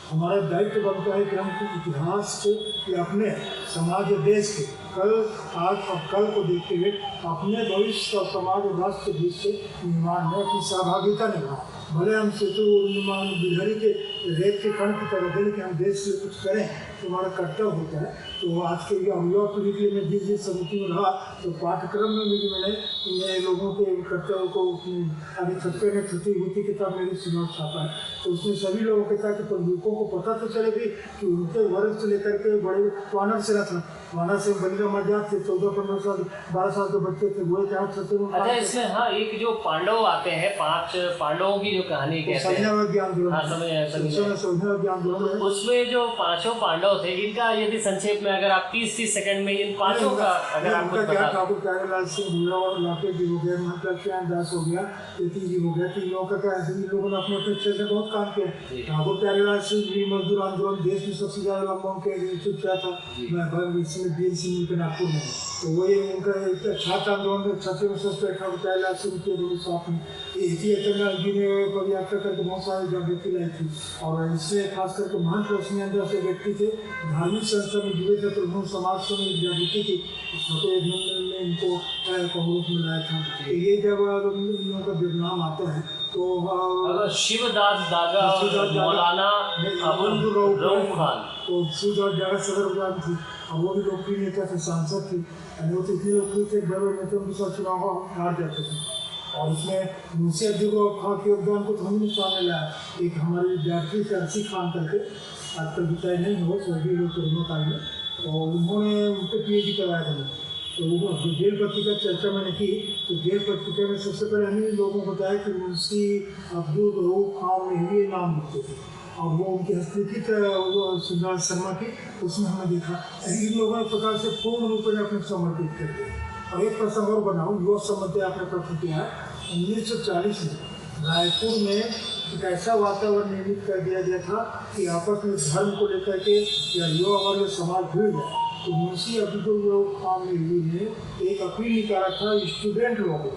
हमारा दायित्व बनता है कि हम इतिहास को या अपने समाज और देश के आज और कल को देखते हुए अपने भविष्य और समाज और राष्ट्र के बीच से निर्माण में अपनी सहभागिता निभाएं। भले हम सेतु निर्माण बिजली के रेत के कण की तरह दे कि हम देश के लिए कुछ करें तो हमारा कर्तव्य होता है। तो आज के युवा पीढ़ी के लिए मैं जिस समिति में रहा तो पाठ्यक्रम में भी मैंने लोगों के कर्तव्य को आगे छपे में छुट्टी होती किताब मेरी सुनाव छापा है। तो उसमें सभी लोगों के ताकि युवकों को पता तो चले कि उनके वर्ग से लेकर के बड़े वानर से था, वानर से बलिका मर्याद थे, 14-15 साल 12 साल के बच्चे थे, वो क्या छत्ते में। अच्छा, इसमें हाँ एक जो पांडव आते हैं, 5 पांडवों की जो कहानी कहते हैं, उसमें जो 5 पांडव थे, इनका यदि संक्षेप में अगर आप 30 सेकंड में इन 5 का अगर आप क्या ठाकुर प्यारेलाल सिंह हुआ और लाखे जी हो गया, महात्मा दास हो गया, तेती जी हो गया, 3 लोगों का क्या है, लोगों ने अपने अपने क्षेत्र में बहुत काम किया। ठाकुर प्यारेलाल सिंह भी मजदूर आंदोलन देश में सबसे ज़्यादा लंबा उनके नेतृत्व किया था, इसमें बीर सिंह के नागपुर में। तो वही उनका छात्र आंदोलन छात्र में सबसे ठाकुर प्यारेलाल सिंह के साथ में जी ने पद यात्रा करके बहुत सारी जागृति लाई थी। और इससे खास करके महंत रोशनी अंदर से व्यक्ति थे, धार्मिक संस्था में जुड़े थे, तो उन्होंने समाज में एक जागृति की ने इनको कांग्रेस में लाया था। तो ये जब इन लोगों का नाम आता है तो शिवदास दागा, मौलाना अबुल रऊफ खान, तो शिवदास दागा सदर प्रधान थी और वो भी लोकप्रिय नेता थे, सांसद थी। वो तो इतने लोकप्रिय थे, बड़े नेता उनके साथ चुनाव हार जाते थे। और उसमें मुंशी अब्दुल खान के योगदान को तो हमने सामने लाया। एक हमारे विद्यार्थी थे अर्शी खान करके, आजकल विचार नहीं हो स्वर्गीय लोग कोरोना काल में, और उन्होंने उनको PhD करवाया था। तो वो जेल पत्रिका चर्चा मैंने की, तो जेल पत्रिका में सबसे पहले हमें लोगों को बताया कि मुंशी अब्दुल रऊफ खान में ये नाम लिखते थे और वो उनकी हस्तलिखित सिद्धार्थ शर्मा की, उसमें हमने देखा इन लोगों ने प्रकार से पूर्ण रूप में अपने समर्पित कर दिया। और एक प्रसंग और बनाऊँ, युवा संबंधी आपने प्रश्न किया है। 1940 में रायपुर में एक ऐसा वातावरण निर्मित कर दिया गया था कि आपस में धर्म को लेकर के या युवा वर्ग समाज भिड़ गया। तो मुंशी अब्दुल रऊफ खान ने एक अपील निकाला था स्टूडेंट लोगों को,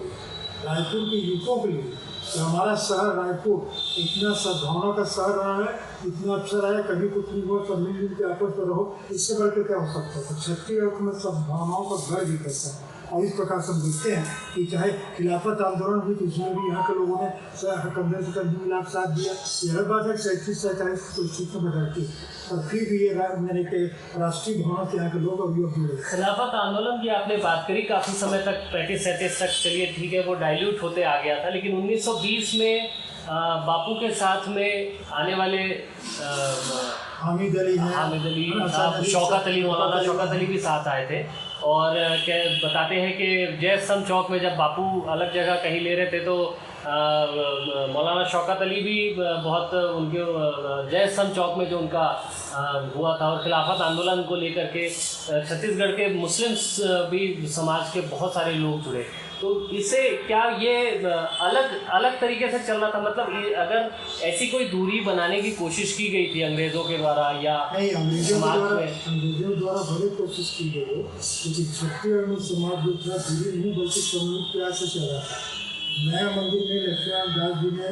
रायपुर के युवकों के लिए, कि हमारा शहर रायपुर इतना सद्भावना का शहर रहा है, इतना अच्छा रहा है, कभी कुछ नहीं हुआ, सब मिलजुल के आपस में रहो, इससे बढ़ के क्या हो सकता है। तो छत्तीसगढ़ में सद्भावनाओं का घर भी कैसा है। और इस प्रकार से हम देखते हैं कि चाहे खिलाफत आंदोलन हुई तो उसमें भी यहाँ के लोगों ने कंधे से कंधे मिला साथ दिया। यह बात है 37-47 परिस्थितियों में बदलती है, और फिर भी ये मेरे के राष्ट्रीय भावना से यहाँ के लोग अभी जुड़े। खिलाफत आंदोलन की आपने बात करी, काफ़ी समय तक 35-37 तक, चलिए ठीक है, वो डाइल्यूट होते आ गया था। लेकिन 1920 में बापू के साथ में आने वाले हामिद अली, शौकत अली, मौलाना शौकत अली भी साथ आए थे। और क्या बताते हैं कि जय स्तंभ चौक में जब बापू अलग जगह कहीं ले रहे थे तो मौलाना शौकत अली भी बहुत उनके जय सन चौक में जो उनका हुआ था, और खिलाफत आंदोलन को लेकर के छत्तीसगढ़ के मुस्लिम भी समाज के बहुत सारे लोग जुड़े। तो इससे क्या ये अलग तरीके से चल रहा था, मतलब अगर ऐसी कोई दूरी बनाने की कोशिश की गई थी अंग्रेज़ों के द्वारा या नहीं, अंग्रेजों द्वारा बड़ी कोशिश की गई है, क्योंकि छत्तीसगढ़ में समाज जो था दूरी नहीं बल्कि सामूहिक प्रयास से चल रहा था। नया मंदिर में लक्ष्मण दास जी ने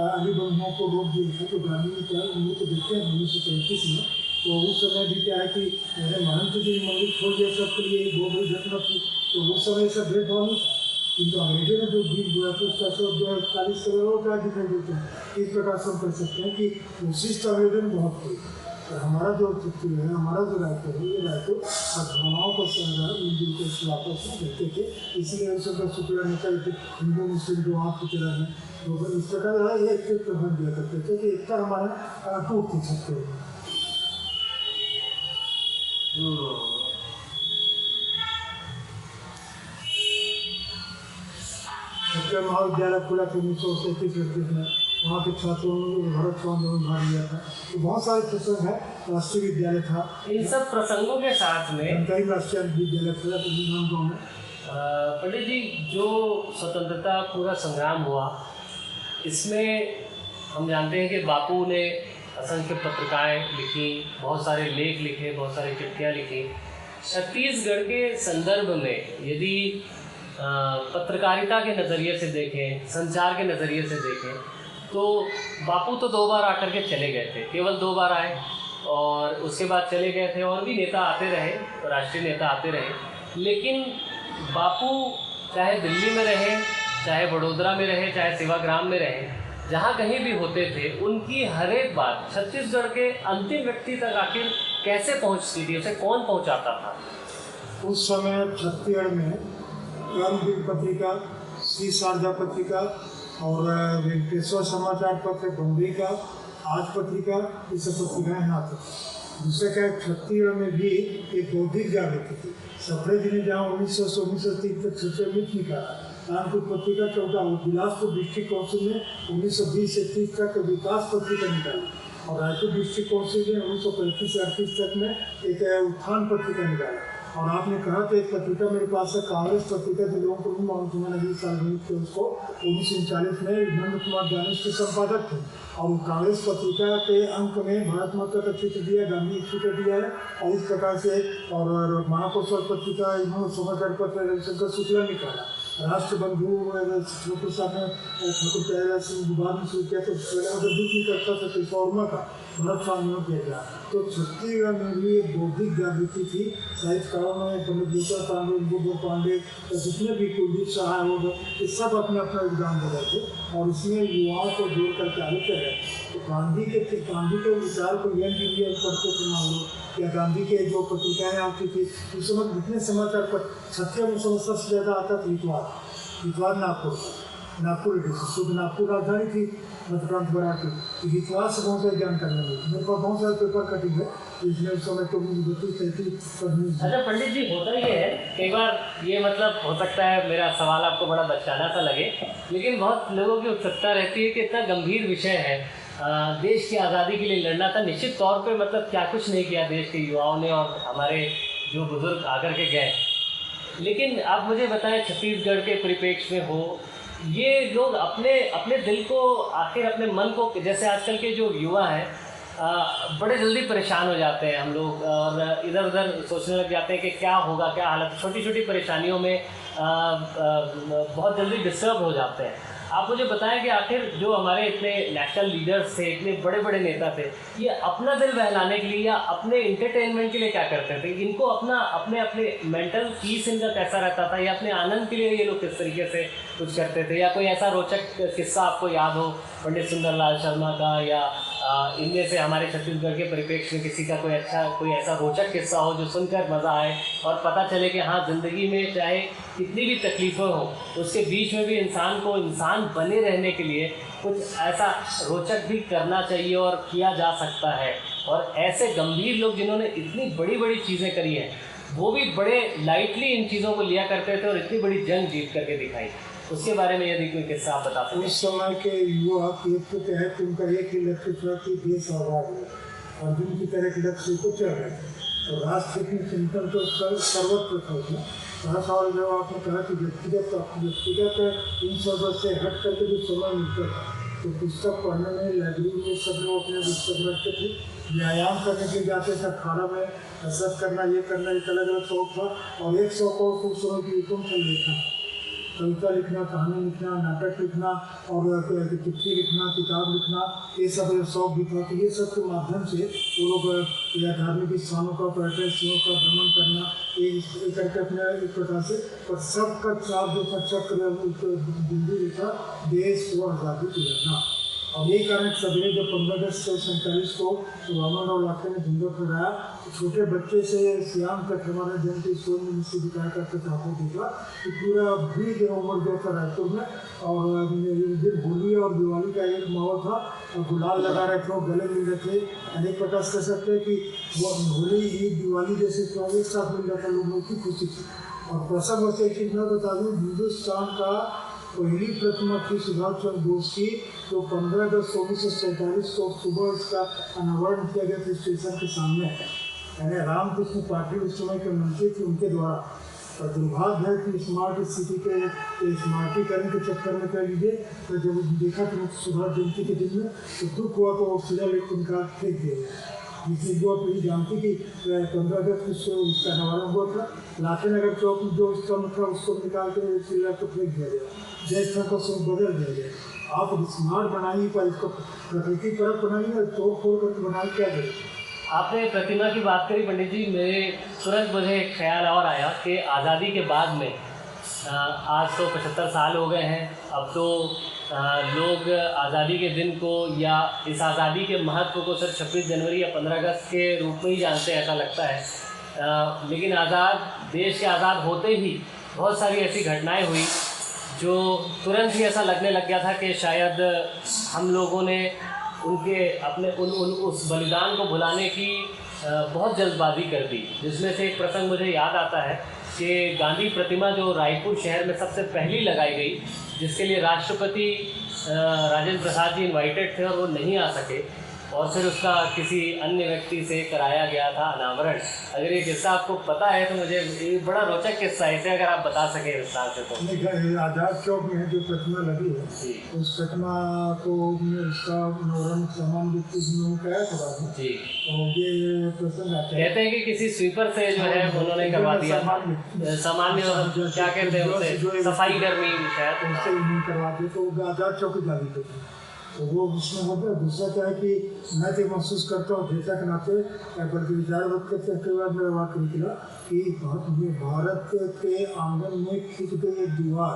अली बंधुओं को रोक दिया था, तो गांधी ने क्या उन्हें तो देखते हैं 1935 में, तो उस समय भी क्या है कि मेरे महंत जी ने मंदिर खोल दिया, सबके लिए एक बहुत बड़ी घटना थी। तो उस समय ऐसा भेदभाव नहीं था, किंतु अंग्रेजों ने जो बीच बोया था उसका 241 करोड़ क्या दिखाई देते हैं। इस प्रकार से हम कर सकते हैं कि विशिष्ट आवेदन बहुत हुई, और हमारा जो छत्तीसगढ़ है, हमारा जो रायपुर है, ये रायपुर भावनाओं को मिलजुल के वापस रहते थे। इसलिए उस शुक्ला नेता हिंदू मुस्लिम जो आप की तरह है, तो इस प्रकार एक प्रबंध दिया करते थे कि एकता हमारा टूट थी छत्तीसगढ़ में। छत्तीसगढ़ महाविद्यालय खुला था 1937 में, वहाँ के छात्रों ने भारत स्वामी में भाग लिया था। तो बहुत सारे प्रसंग है, राष्ट्रीय विद्यालय था, इन सब प्रसंगों के साथ में कई राष्ट्रीय विद्यालय था गाँव में। पंडित जी, जो स्वतंत्रता पूरा संग्राम हुआ, इसमें हम जानते हैं कि बापू ने असंख्य पत्रिकाएं लिखी, बहुत सारे लेख लिखे, बहुत सारी चिट्ठियाँ लिखी। छत्तीसगढ़ के संदर्भ में यदि पत्रकारिता के नज़रिए से देखें, संचार के नज़रिए से देखें, तो बापू तो 2 बार आकर के चले गए थे, केवल 2 बार आए और उसके बाद चले गए थे, और भी नेता आते रहे, राष्ट्रीय नेता आते रहे। लेकिन बापू चाहे दिल्ली में रहे, चाहे वडोदरा में रहे, चाहे सेवाग्राम में रहे, जहाँ कहीं भी होते थे, उनकी हर एक बात छत्तीसगढ़ के अंतिम व्यक्ति तक आखिर कैसे पहुँचती थी, उसे कौन पहुँचाता था? उस समय छत्तीसगढ़ में कर्मवीर पत्रिका, श्री शारदा पत्रिका और वेंकटेश्वर समाचार पत्र, बम्बई का आज पत्रिका, ये सब पत्रिकाएँ यहाँ आती थी। दूसरा क्या, छत्तीसगढ़ में भी एक बौद्धिक जागृति थी। सफरे जी ने जहाँ 1900 से 1930 तक सोशलिस्ट निकाला, कानपुर पत्रिका 14, बिलासपुर डिस्ट्रिक्ट काउंसिल ने 1920 से 30 तक विकास पत्रिका निकाली, और रायपुर डिस्ट्रिक्ट काउंसिल ने 1935 से 38 तक में एक उत्थान पत्रिका निकाला। और आपने कहा कि एक पत्रिका मेरे पास है, कांग्रेस पत्रिका, जो लोगों को नहीं मालूम था, मैंने 20 साल में थे उसको, 1939 में नंद कुमार जानी के संपादक थे, और वो कांग्रेस पत्रिका के अंक में भारत माता का चित्र दिया, गांधी चित्र दिया है, और इस प्रकार से और महाकोशल पत्रिका, इन्होंने समाचार पत्र रविशंकर शुक्ला निकाला। राष्ट्रबंधु ठाकुर साहब ने ठाकुर प्यारेलाल सिंह बाद में शुरू किया, तो पहले मतलब दुख नहीं करता था पेशौरमा का भरत स्वामी किया गया। तो छत्तीसगढ़ में भी एक बौद्धिक जागृति थी। साहित्यकारों में पंडित भूषण पांडे, बुद्ध पांडे, तो जितने भी कुलदीप सहाय हो गए, ये सब अपने अपना योगदान दे रहे थे, और इसमें युवाओं को जोड़ करके आगे चल रहे। तो गांधी के विचार को यंग इंडिया पढ़ते थे मान लो, या गांधी के जो पत्रिकाएँ आती थी उस समय जितने समाचार पत्र छत्तीसगढ़ में सबसे ज़्यादा आता था हितवाद नागपुर शुद्ध नागपुर राजधानी थी मध्य प्रांत बड़ा की, हितवाद से बहुत सारी जानकारी मिली। मेरे पास बहुत सारे पेपर कटिंग है, इसमें उस समय तो 32-33। अच्छा पंडित जी, होता ये है कई बार, ये मतलब हो सकता है मेरा सवाल आपको बड़ा बचकाना सा लगे, लेकिन बहुत लोगों की उत्सुकता रहती है कि इतना गंभीर विषय है, देश की आज़ादी के लिए लड़ना था, निश्चित तौर पे मतलब क्या कुछ नहीं किया देश के युवाओं ने और हमारे जो बुजुर्ग आकर के गए। लेकिन आप मुझे बताएं, छत्तीसगढ़ के परिप्रेक्ष्य में हो, ये लोग अपने दिल को, आखिर अपने मन को, जैसे आजकल के जो युवा हैं बड़े जल्दी परेशान हो जाते हैं हम लोग, और इधर उधर सोचने लग जाते हैं कि क्या होगा, क्या हालत, छोटी छोटी परेशानियों में बहुत जल्दी डिस्टर्ब हो जाते हैं। आप मुझे बताएं कि आखिर जो हमारे इतने नेशनल लीडर्स थे, इतने बड़े बड़े नेता थे, ये अपना दिल बहलाने के लिए या अपने इंटरटेनमेंट के लिए क्या करते थे? इनको अपने मेंटल पीस इनका कैसा रहता था, या अपने आनंद के लिए ये लोग किस तरीके से कुछ करते थे? या कोई ऐसा रोचक किस्सा आपको याद हो पंडित सुंदरलाल शर्मा का, या इनमें से हमारे छत्तीसगढ़ के परिप्रेक्ष्य में किसी का कोई ऐसा रोचक किस्सा हो जो सुनकर मज़ा आए और पता चले कि हाँ, ज़िंदगी में चाहे कितनी भी तकलीफ़ें हो, उसके बीच में भी इंसान को इंसान बने रहने के लिए कुछ ऐसा रोचक भी करना चाहिए और किया जा सकता है। और ऐसे गंभीर लोग जिन्होंने इतनी बड़ी बड़ी चीज़ें करी हैं, वो भी बड़े लाइटली इन चीज़ों को लिया करते थे और इतनी बड़ी जंग जीत करके दिखाई। उसके बारे में यदि कोई किस्सा आप बता सकें। उस समय के युवा के तहत उनका एक ही लक्ष्य था कि देश आज़ाद हो, अर्जुन की तरह के लक्ष्य को चल रहे थे। तो राष्ट्र की चिंतन तो सर्वत्र था उसमें। हर सवाल जब आपने कहा कि व्यक्तिगत इन सब से हट करके जो समय मिलता था तो पुस्तक पढ़ने में, लाइब्रेरी में सब लोग अपने पुस्तक रखते थे, व्यायाम करने के लिए जाते थे, अखाड़ा में कसरत करना, ये करना, एक अलग अलग शौक था। और एक शौक और कुछ समय की हुक्म से लिखा, कविता लिखना, कहानी लिखना, नाटक लिखना और चिट्ठी लिखना, किताब लिखना, ये सब शौक भी था। तो ये सब के माध्यम से वो लोग या धार्मिक स्थानों का, पर्यटन स्थलों का भ्रमण करना, ये करके अपने एक प्रकार से, पर सबका चाप जो था, चक्र बिंदु जो था, देश को आज़ादी दिलाना। और यही कारण सवेरे जब 15 अगस्त 1947 को रामन इलाके में झुंझुनू फहराया, तो छोटे बच्चे से श्याम तक हमारे जन के स्कूल में मुझसे दिखाया करते चाहते देखा कि पूरा भी उम्र जो था रायपुर में। और दिन होली और दिवाली का एक माहौल था, और गुलाल लगा रहे थे, गले मिल रहे थे। अनेक प्रकार से कह सकते हैं कि वो होली, ईद, दिवाली जैसे त्योहार एक साथ मिल जाता, लोगों की खुशी थी। और प्रसंग वैसे एक चीज़ मैं बता दूँ, हिंदुस्तान का पहली प्रतिमा थी सुभाष चंद्र बोस की, तो 15 अगस्त 1947 को सुबह इसका अनावरण किया गया था स्टेशन के सामने। यानी रामकृष्ण पाटिल उस समय के मंत्री थे, उनके द्वारा। और दुर्भाग्य है कि स्मार्ट सिटी के स्मार्टीकरण के चक्कर में कह लीजिए, तो जब देखा तो सुभाष जयंती के दिन में तो दुख हुआ, तो शिलालेख उनका फेंक दिया गया। जिसमें जो आप यही जानती कि 15 अगस्त को इसका अनावरण हुआ था, लाखन नगर चौक में जो स्तंभ था उसको निकाल कर शिलालेख को फेंक दिया गया, जैसा को सब बदल दिया गया। आप स्मार्ट बनाइए, पर इसको प्रकृति परक बनाइए, और तोड़ फोड़ करके बनाइए, क्या करें। आपने प्रतिमा की बात करी पंडित जी, मेरे तुरंत मुझे एक ख्याल और आया कि आज़ादी के बाद में आज तो 75 साल हो गए हैं। अब तो लोग आज़ादी के दिन को या इस आज़ादी के महत्व को सिर्फ 26 जनवरी या 15 अगस्त के रूप में ही जानते हैं, ऐसा लगता है। लेकिन देश के आज़ाद होते ही बहुत सारी ऐसी घटनाएं हुई जो तुरंत ही ऐसा लगने लग गया था कि शायद हम लोगों ने उनके अपने उस बलिदान को भुलाने की बहुत जल्दबाजी कर दी। जिसमें से एक प्रसंग मुझे याद आता है कि गांधी प्रतिमा जो रायपुर शहर में सबसे पहली लगाई गई, जिसके लिए राष्ट्रपति राजेंद्र प्रसाद जी इनवाइटेड थे और वो नहीं आ सके, और फिर उसका किसी अन्य व्यक्ति से कराया गया था अनावरण। अगर ये किस्सा आपको पता है तो मुझे ये बड़ा रोचक किस्सा है, इसे अगर आप बता सकें विस्तार से। तो आज़ाद चौक में जो प्रतिमा लगी है, उस प्रतिमा को उसका अनावरण सामान्य व्यक्ति कराया था जी। और ये प्रसंग कहते हैं कि किसी स्वीपर से जो है उन्होंने करवा दिया, सामान्य क्या कहते हैं उसे, सफाई कर्मी शायद, उनसे करवा दिया। तो आज़ाद चौक की जाली थी, तो वो उसमें हो गया। दूसरा क्या है कि मैं तो महसूस करता हूँ देशा के नाते, बल्कि विचार वक्त करते के बाद मेरा वाक्य निकला कि भारत के आंगन में खिंच गई एक दीवार,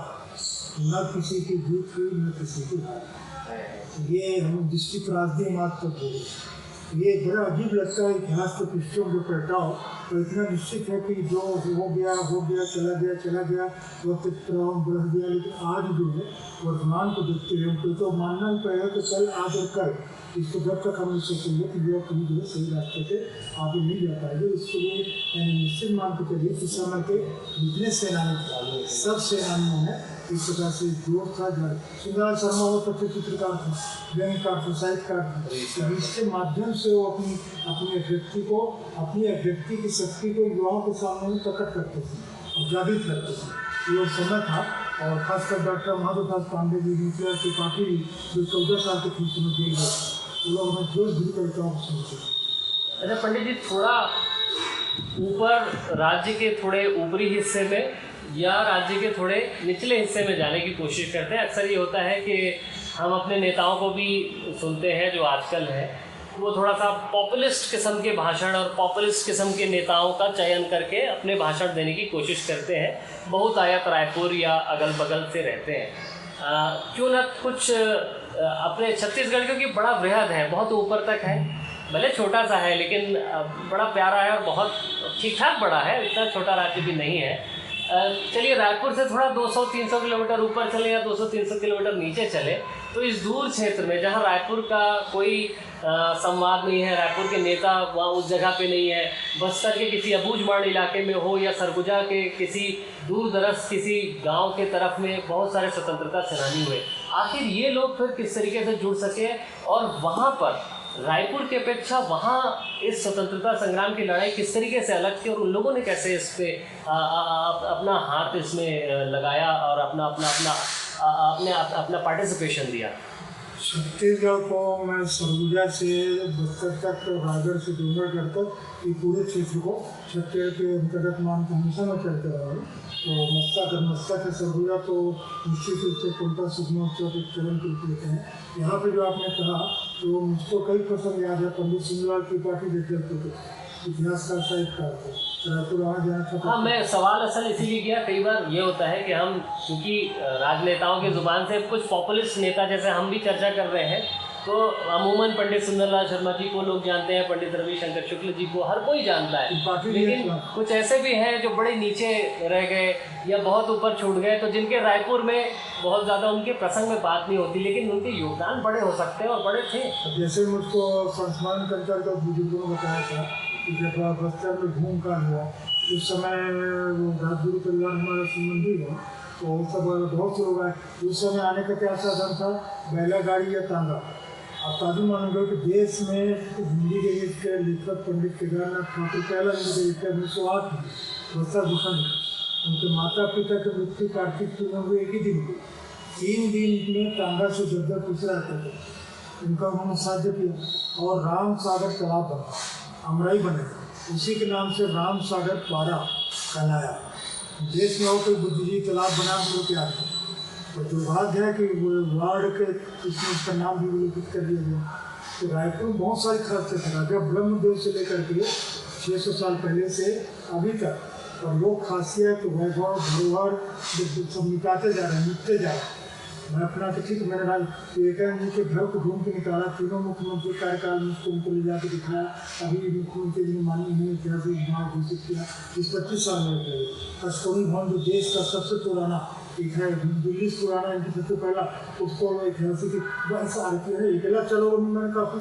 न किसी की जीत हुई न किसी की हार। ये हम दृष्टि त्रासदी मात्र हो गई। ये बड़ा अजीब लगता है इतिहास के पृष्ठों को पलटाओ तो इतना निश्चित है कि जो हो गया चला गया, वक्त बढ़ गया। लेकिन आज जो है वर्तमान को देखते हुए हमको तो मानना ही पड़ेगा कि कल, आज और कल, इसको जब तक हम नहीं सोचेंगे कि युवा पीढ़ी जो है सही रास्ते पे आगे नहीं जा पाएगी। इसके लिए निश्चित मान के चलिए कि समय के जितने सेनानी, सब सेनानियों ने इस प्रकार से जोर था। सुंदर शर्मा वो तथ्य चित्रकार था, व्यंगकार था, साहित्यकार था। इसके माध्यम से वो अपने व्यक्ति की शक्ति को युवाओं के सामने में प्रकट करते थे और जागृत करते थे। ये समय था। और खासकर डॉक्टर माधवदास पांडे जी, न्यूक्लियर त्रिपाठी जो 14 साल के थे उसमें जेल गए, वो लोग हमें जोश भी कविताओं को सुनते। अच्छा पंडित जी, थोड़ा ऊपर राज्य के थोड़े ऊपरी हिस्से में या राज्य के थोड़े निचले हिस्से में जाने की कोशिश करते हैं। अक्सर ये होता है कि हम अपने नेताओं को भी सुनते हैं जो आजकल है, वो थोड़ा सा पॉपुलिस्ट किस्म के भाषण और पॉपुलिस्ट किस्म के नेताओं का चयन करके अपने भाषण देने की कोशिश करते हैं। बहुत आयत रायपुर या अगल बगल से रहते हैं। क्यों ना कुछ अपने छत्तीसगढ़, क्योंकि बड़ा वृहद है, बहुत ऊपर तक है, भले छोटा सा है लेकिन बड़ा प्यारा है और बहुत ठीक ठाक बड़ा है, इतना छोटा राज्य भी नहीं है। चलिए रायपुर से थोड़ा 200-300 किलोमीटर ऊपर चले या 200-300 किलोमीटर नीचे चले तो इस दूर क्षेत्र में जहाँ रायपुर का कोई संवाद नहीं है, रायपुर के नेता वहाँ उस जगह पे नहीं है, बस्तर के किसी अबूझमाड़ इलाके में हो या सरगुजा के किसी दूर दराज किसी गांव के तरफ में बहुत सारे स्वतंत्रता सेनानी हुए, आखिर ये लोग फिर किस तरीके से जुड़ सके और वहाँ पर रायपुर की अपेक्षा वहाँ इस स्वतंत्रता संग्राम की लड़ाई किस तरीके से अलग थी और उन लोगों ने कैसे इस पे अपना हाथ इसमें लगाया और अपना पार्टिसिपेशन दिया। छत्तीसगढ़ को मैं सरगुजा से बस्तर तक, रायगढ़ से डूंगरगढ़ तक, ये पूरे क्षेत्र को छत्तीसगढ़ के अंतर्गत मानकर हमेशा मैं चलते रहा हूँ। तो मस्ता के सरगुजा तो निश्चित रूप से कोलता सुखमहोत्सव एक चरण के रूप लेते हैं। यहाँ पे जो आपने कहा तो मुझको कई प्रसंग याद है। पंडित सुंदरलाल त्रिपाठी देखते थे, इतिहासकार साहित्यकार थे, रायपुर वहाँ जाना था। हाँ, मैं सवाल असल इसीलिए किया, कई बार ये होता है कि हम क्योंकि राजनेताओं की ज़ुबान से कुछ पॉपुलिस्ट नेता जैसे हम भी चर्चा कर रहे हैं तो अमूमन पंडित सुंदरलाल शर्मा जी को लोग जानते हैं, पंडित रविशंकर शुक्ल जी को हर कोई जानता है, लेकिन कुछ ऐसे भी हैं जो बड़े नीचे रह गए या बहुत ऊपर छूट गए, तो जिनके रायपुर में बहुत ज़्यादा उनके प्रसंग में बात नहीं होती, लेकिन उनके योगदान बड़े हो सकते हैं और बड़े थे। जैसे मुझको संस्मरण करकर तो बुजुर्गों ने बताया था कि जब बस्तर में घूम का हुआ उस समय राजगुरु परिवार हमारा संबंधी हुआ तो सब बहुत से लोग आए। उस समय आने का क्या साधन था, बैलागाड़ी या तांगा। अब ताजु मानोगे कि देश में हिंदी गणित के लेखक पंडित केदारनाथ ठाकुर पहला हिंदी गणित 1908 वर्षाभूषण उनके माता पिता की मृत्यु कार्तिक पूर्णिमा हुई एक ही दिन को 3 दिन में तांगा से जगह पूछा जाते थे, उनका उन्होंने साध्य किया और राम सागर तालाब बना, अमराई बने, उसी के नाम से राम सागर पारा कहलाया। देश में और कोई बुद्धिजीवी तालाब बना हम लोग क्या है, तो दुर्भाग्य है कि वार्ड के इसमें उसका नाम भी उल्लेखित कर दिया गया। तो रायपुर बहुत सारी खासियत है, राजा ब्रह्मदेव से लेकर के 600 साल पहले से अभी तक, और लोग खासियत वैभव धरोहर सब मिटाते जा रहे हैं, मिटते जा रहे हैं। मैं अपना तो ठीक मैंने विवेकानंद जी के घर को ढूंढ के निकाला, तीनों मुख्यमंत्री कार्यकाल में उसको उनको ले जाकर दिखाया। अभी मुख्यमंत्री जी ने माननीय नहीं ऐतिहासिक दिमाग घोषित किया इस 25 साल में रहे। कस्तूरी भवन जो देश का सबसे पुराना एक है, दिल्ली से पुराना इनकी सबसे पहला, उसको ऐतिहासिक बस आती है अकेला चलो मैंने काफ़ी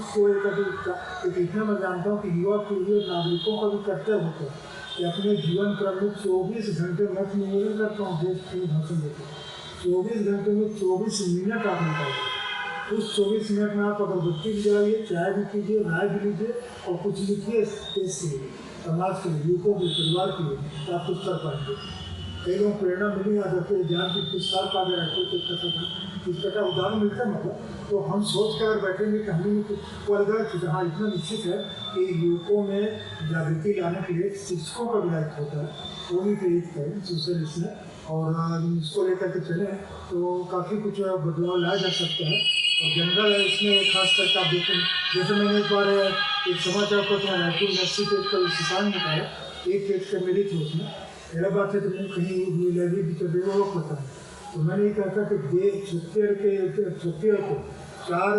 एक इतना मैं जानता हूँ कि युवा पीढ़ी और नागरिकों का भी कर्तव्य होता है कि अपने जीवन क्रम में 24 घंटे मैं निवेदन करता हूँ देश के भाषण देते 24 घंटे में 24 मिनट आप निकालिए। उस 24 मिनट में आप अगरबत्ती भी जलाइए, चाय भी पीजिए, राय भी लीजिए और कुछ लिखिए देश के लिए, समाज के लिए, युवकों के परिवार के लिए, तो आप कुछ कर पाएंगे। कई लोग प्रेरणा मिली आ जाते हैं, जहाँ की कुछ साल पा गए रहते तो इस प्रकार उदाहरण मिलता है। मतलब तो हम सोच कर बैठेंगे कि हमें वो अलग चीज़, हाँ इतना निश्चित है कि युवकों में जागृति लाने के लिए शिक्षकों का भी दायित्व होता है, वो भी प्रेरित करें सोशल इसमें और इसको लेकर के चलें तो काफ़ी कुछ बदलाव लाया जा सकता है। और जनरल इसमें खास करके आप देखें, जैसे मैंने एक बार एक समाचार पत्र में रायपुर यूनिवर्सिटी पेज का किसान बताया, एक पेज का मेरी थी उसमें, मेरा बात है तो मैंने कहीं लाइब्रेरी का वो पता है, तो मैंने ये कहा था कि छत्तीसगढ़ को 4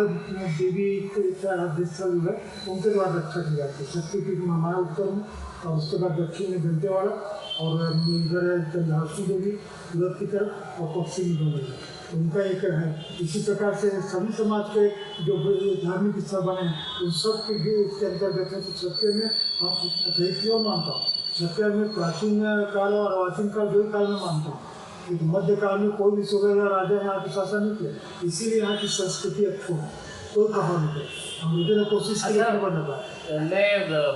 देवी स्थल जो है उनके द्वारा रक्षा की जाती है। शक्तिपीठ में हमारा उत्तर में और उसके बाद दक्षिण में दंतेवाड़ा और इधर झांसी देवी सूरत की तरफ और पश्चिमी बंगाल उनका एक है। इसी प्रकार से सभी समाज के जो धार्मिक स्थल बने उन सब के इसके अंतर्गत है। तो छत्तीसगढ़ में हम सही क्यों मानता हूँ, छत्तीसगढ़ में प्राचीन काल और अर्वाचीन काल दो काल में मानता हूँ। मध्यकाल में कोई भी सूबेदार राजा यहाँ की शासन नहीं किया, इसीलिए यहाँ की संस्कृति अच्छी है, कोई प्रभाव नहीं किया। हम लोगों ने कोशिश की नहीं बना पाया। मैं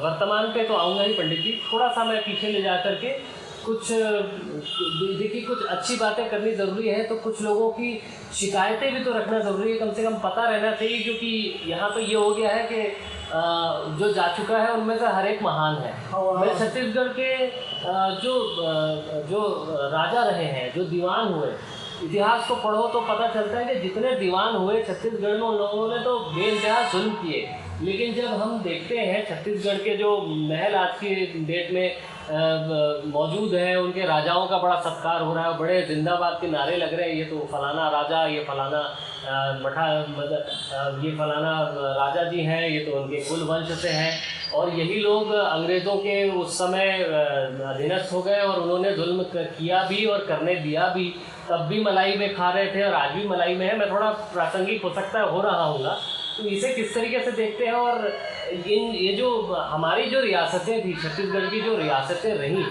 वर्तमान पे तो आऊँगा ही पंडित जी, थोड़ा सा मैं पीछे ले जा करके कुछ देखिए कुछ अच्छी बातें करनी ज़रूरी है, तो कुछ लोगों की शिकायतें भी तो रखना ज़रूरी है, कम से कम पता रहना चाहिए। क्योंकि यहाँ तो ये हो गया है कि जो जा चुका है उनमें से हर एक महान है। मैं छत्तीसगढ़ के जो राजा रहे हैं, जो दीवान हुए, इतिहास को पढ़ो तो पता चलता है कि जितने दीवान हुए छत्तीसगढ़ में उन लोगों ने तो बेइंतहा जुल्म किए। लेकिन जब हम देखते हैं छत्तीसगढ़ के जो महल आज की डेट में मौजूद हैं, उनके राजाओं का बड़ा सत्कार हो रहा है, बड़े जिंदाबाद के नारे लग रहे हैं, ये तो फलाना राजा, ये फलाना ये फलाना राजा जी हैं, ये तो उनके कुल वंश से हैं। और यही लोग अंग्रेज़ों के उस समय अधीनस्थ हो गए और उन्होंने जुल्म किया भी और करने दिया भी। तब भी मलाई में खा रहे थे और आज भी मलाई में है। मैं थोड़ा प्रासंगिक हो सकता है हो रहा हूँगा, तो इसे किस तरीके से देखते हैं? और ये जो हमारी जो रियासतें थी, छत्तीसगढ़ की जो रियासतें रहीं,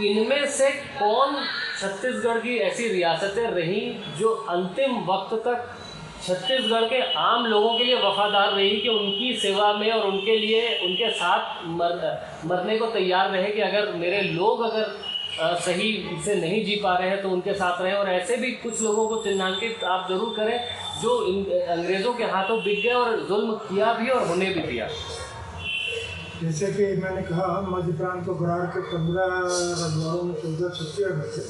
इनमें से कौन छत्तीसगढ़ की ऐसी रियासतें रहीं जो अंतिम वक्त तक छत्तीसगढ़ के आम लोगों के लिए वफादार रही, कि उनकी सेवा में और उनके लिए उनके साथ मरने को तैयार रहे कि अगर मेरे लोग सही से नहीं जी पा रहे हैं तो उनके साथ रहें? और ऐसे भी कुछ लोगों को चिन्हांकित आप जरूर करें जो अंग्रेज़ों के हाथों बिक गए और जुल्म किया भी और होने भी दिया। जैसे कि मैंने कहा, मध्य प्रांत को बराड़ के 15 रजवाड़ों में 14 छत्तीसगढ़ में थे।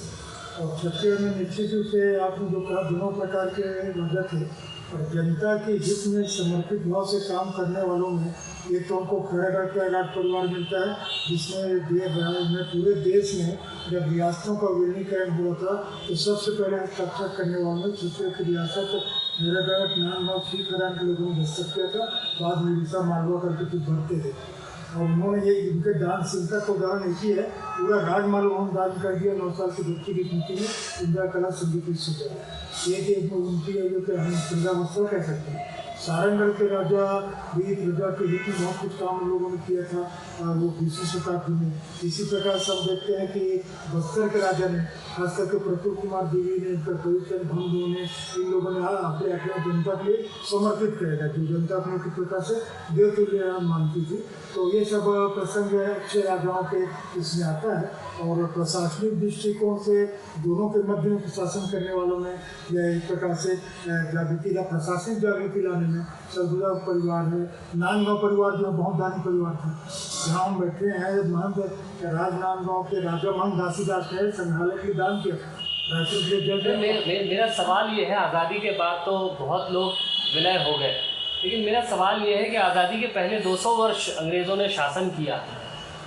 और छत्तीसगढ़ में निश्चित रूप से आपने जो कहा, दोनों प्रकार के राजा थे। और जनता के हित में समर्पित भाव से काम करने वालों में एक तो उनको खड़ेगढ़ का राज परिवार मिलता है, जिसमें पूरे देश में जब रियासतों का विलीनीकरण हुआ था तो सबसे पहले हस्ताक्षर करने वालों में छत्तीसगढ़ की रियासत मेरठ, नांदगांव, श्रीखरान के लोगों ने दस्तखत किया था। बाद में उड़ीसा, मालवा करके कुछ बढ़ते थे। और उन्होंने ये इनके दान चिंता का उदाहरण एक ही है, पूरा राजमाल उन्होंने दान कर दिया 9 साल की बच्ची की नीति में। इंदिरा कला संगीत ये उनकी जो कि हम प्रजावत्सव कह सकते हैं। सारंगढ़ के राजा भी प्रजा के हित में बहुत कुछ काम उन लोगों ने किया था, वो 20वीं शताब्दी में। इसी प्रकार से हम देखते हैं कि बस्तर के राजा ने, खास करके प्रफुल्ल कुमार देवी ने, कबीरचंद भंगू ने, इन लोगों ने अपने जनता के लिए समर्पित करेगा, जो जनता अपने किस प्रकार से देवतुल्य मानती थी। तो ये सब प्रसंग अच्छे राजाओं के इसमें आता है। और प्रशासनिक दृष्टिकोण से दोनों के मध्य में प्रशासन करने वालों में या एक प्रकार से प्रशासनिक जागृति लाने में सरगुजा परिवार है, नांदगांव परिवार जो बहुत दानी परिवार था। जहाँ हम बैठे हैं, महंत राजनांदगांव के राजा महंत घासीदास ने संग्रहालय के लिए दान किया था। मेरा सवाल ये है, आज़ादी के बाद तो बहुत लोग विलय हो गए, लेकिन मेरा सवाल ये है कि आज़ादी के पहले 200 वर्ष अंग्रेज़ों ने शासन किया।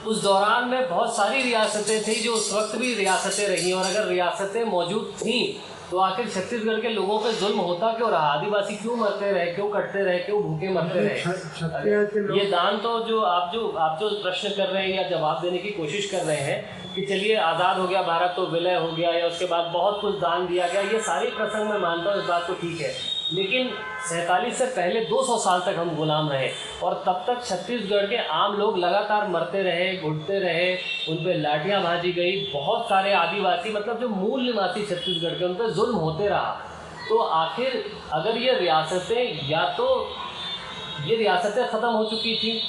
उस दौरान में बहुत सारी रियासतें थी जो उस वक्त भी रियासतें रहीं, और अगर रियासतें मौजूद थीं तो आखिर छत्तीसगढ़ के लोगों पे जुल्म होता क्यों रहा? आदिवासी क्यों मरते रहे, क्यों कटते रहे, क्यों भूखे मरते रहे? ये दान तो जो आप जो प्रश्न कर रहे हैं या जवाब देने की कोशिश कर रहे हैं कि चलिए आज़ाद हो गया भारत तो विलय हो गया, या उसके बाद बहुत कुछ दान दिया गया, ये सारी प्रसंग मैं मानता हूँ, इस बात को ठीक है। लेकिन 47 से पहले 200 साल तक हम गुलाम रहे, और तब तक छत्तीसगढ़ के आम लोग लगातार मरते रहे, घुटते रहे, उन पर लाठियाँ भाजी गई। बहुत सारे आदिवासी, मतलब जो मूल निवासी छत्तीसगढ़ के, उन पर जुल्म होते रहा। तो आखिर अगर ये रियासतें, या तो ये रियासतें ख़त्म हो चुकी थी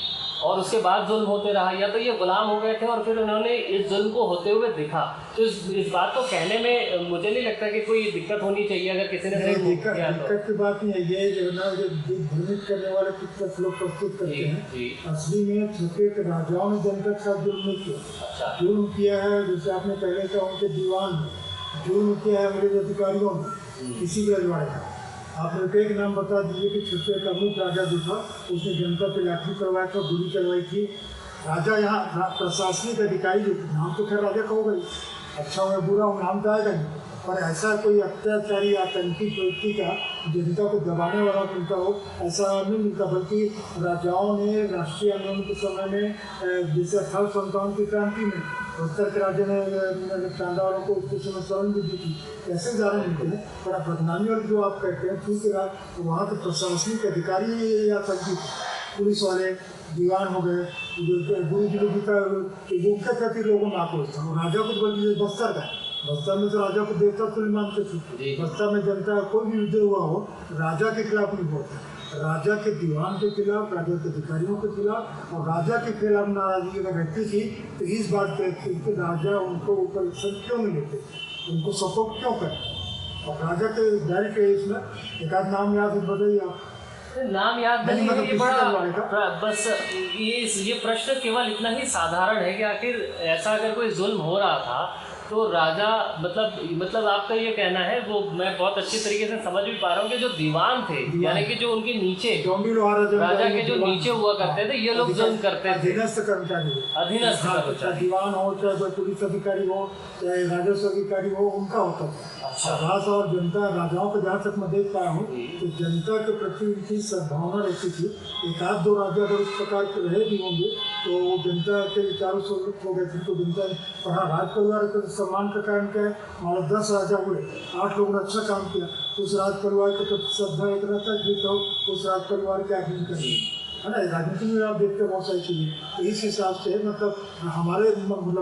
और उसके बाद जुल्म होते रहा, या तो ये गुलाम हो गए थे और फिर उन्होंने इस जुल्म को होते हुए देखा, तो इस बात को कहने में मुझे नहीं लगता कि कोई दिक्कत होनी चाहिए अगर किसी ने दिक्कत की बात नहीं है। ये जो ना भ्रमित करने वाले कुछ लोग प्रस्तुत करते हैं, असली में छुट्टे के राजाओं ने जनता के साथ जुल्म नहीं किया। जुल्म किया है, जैसे आपने पहले कहा, उनके दीवान में जुल्म किया है, अंग्रेज अधिकारियों ने किसी भी रजवाड़े का। आप एक नाम बता दीजिए कि छुट्टे का मुख्य राजा जो था, उसने जनता पे लाठी करवाया था, गोली चलवाई थी। राजा यहाँ प्रशासनिक अधिकारी जो नाम तो खैर राजा का होगा ही, अच्छा हो बुरा हो नाम तो आएगा नहीं, पर ऐसा कोई अत्याचारी आतंकी व्यक्ति का जनता को दबाने वाला मिलता हो, ऐसा नहीं मिलता। बल्कि राजाओं ने राष्ट्रीय आंदोलन के समय में, जैसे 1857 की क्रांति में उत्तर के राज्य ने चांदा वालों को उसके समय शरण भी दी थी, ऐसे ज़्यादा मिलते हैं। बड़ा बदनामी और जो आप कहते हैं, क्योंकि वहाँ के प्रशासनिक अधिकारी या पुलिस वाले दीवान हो गए, गुरु जी का उनके प्रति लोगों में आक्रोश था। राजा को बोलिए बस्तर का, बस्तर में तो राजा को देवता तुल्य मानते थे। बस्तर में जनता कोई भी युद्ध हुआ हो, राजा के खिलाफ नहीं बोलता, राजा के दीवान के खिलाफ, राजा के अधिकारियों के खिलाफ, और राजा के खिलाफ नाराजगी अगर व्यक्ति थी तो इस बात पे राजा उनको ऊपर क्यों नहीं लेते, उनको सपोर्ट क्यों करते। और राजा के डायरेक्ट इसमें एक आध नाम याद बताइए आप। नाम याद नहीं है, ये बड़ा बस ये प्रश्न केवल इतना ही साधारण है कि आखिर ऐसा अगर कोई जुल्म हो रहा था तो राजा मतलब आपका ये कहना है, वो मैं बहुत अच्छी तरीके से समझ भी पा रहा हूँ कि जो दीवान थे, यानी कि जो उनके नीचे राजा के जो नीचे हुआ करते थे, ये लोग जुल्म करते थे। अधीनस्थ कर्मचारी, अधीनस्थ कर्मचारी, दीवान हो, चाहे कोई पुलिस अधिकारी हो, चाहे राजस्व अधिकारी हो, उनका होता था। अच्छा। राजा और जनता, राजाओं को जहाँ तक मैं देख पाया हूँ तो जनता के प्रति उनकी सद्भावना रहती थी। एक आध दो राजा अगर इस प्रकार के रहे भी होंगे तो वो जनता के विचारों से हो गए थे, तो जनता पढ़ा। राज परिवार के सम्मान का कारण क्या है? हमारे 10 राजा हुए, 8 लोगों ने अच्छा काम किया, तो उस राज परिवार के प्रति श्रद्धा इतना था कि तो उस राज परिवार के आदमी करें, है ना। राजनीति में आप देखते हैं बहुत सारी चीज़ें, तो इस हिसाब से मतलब हमारे